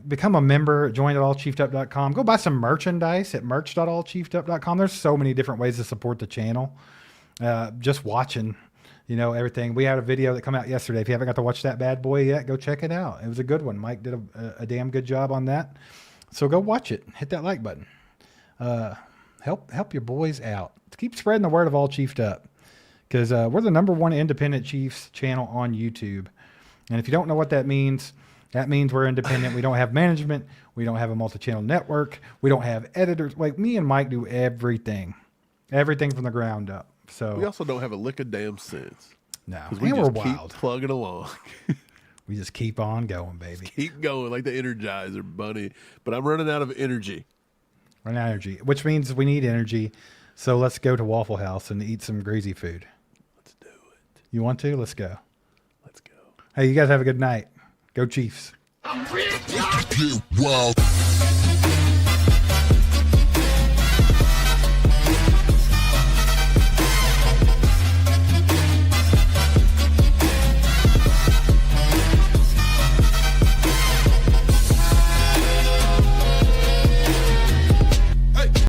S1: become a member, join at allchiefedup.com. Go buy some merchandise at merch.allchiefedup.com. There's so many different ways to support the channel. Just watching, everything. We had a video that came out yesterday. If you haven't got to watch that bad boy yet, go check it out. It was a good one. Mike did a damn good job on that. So go watch it. Hit that like button. Help your boys out. Keep spreading the word of All Chiefed Up. Because we're the #1 independent Chiefs channel on YouTube. And if you don't know what that means we're independent. We don't have management. We don't have a multi-channel network. We don't have editors. Me and Mike do everything. Everything from the ground up. So
S3: we also don't have a lick of damn sense.
S1: No,
S3: because we
S1: we're
S3: just
S1: wild.
S3: keep plugging along.
S1: We just keep on going, baby.
S3: Keep going like the Energizer Bunny. But I'm running out of energy.
S1: Run out of energy, which means we need energy. So let's go to Waffle House and eat some greasy food.
S3: Let's do it.
S1: You want to? Let's go.
S3: Let's go.
S1: Hey, you guys have a good night. Go Chiefs.
S4: Wow.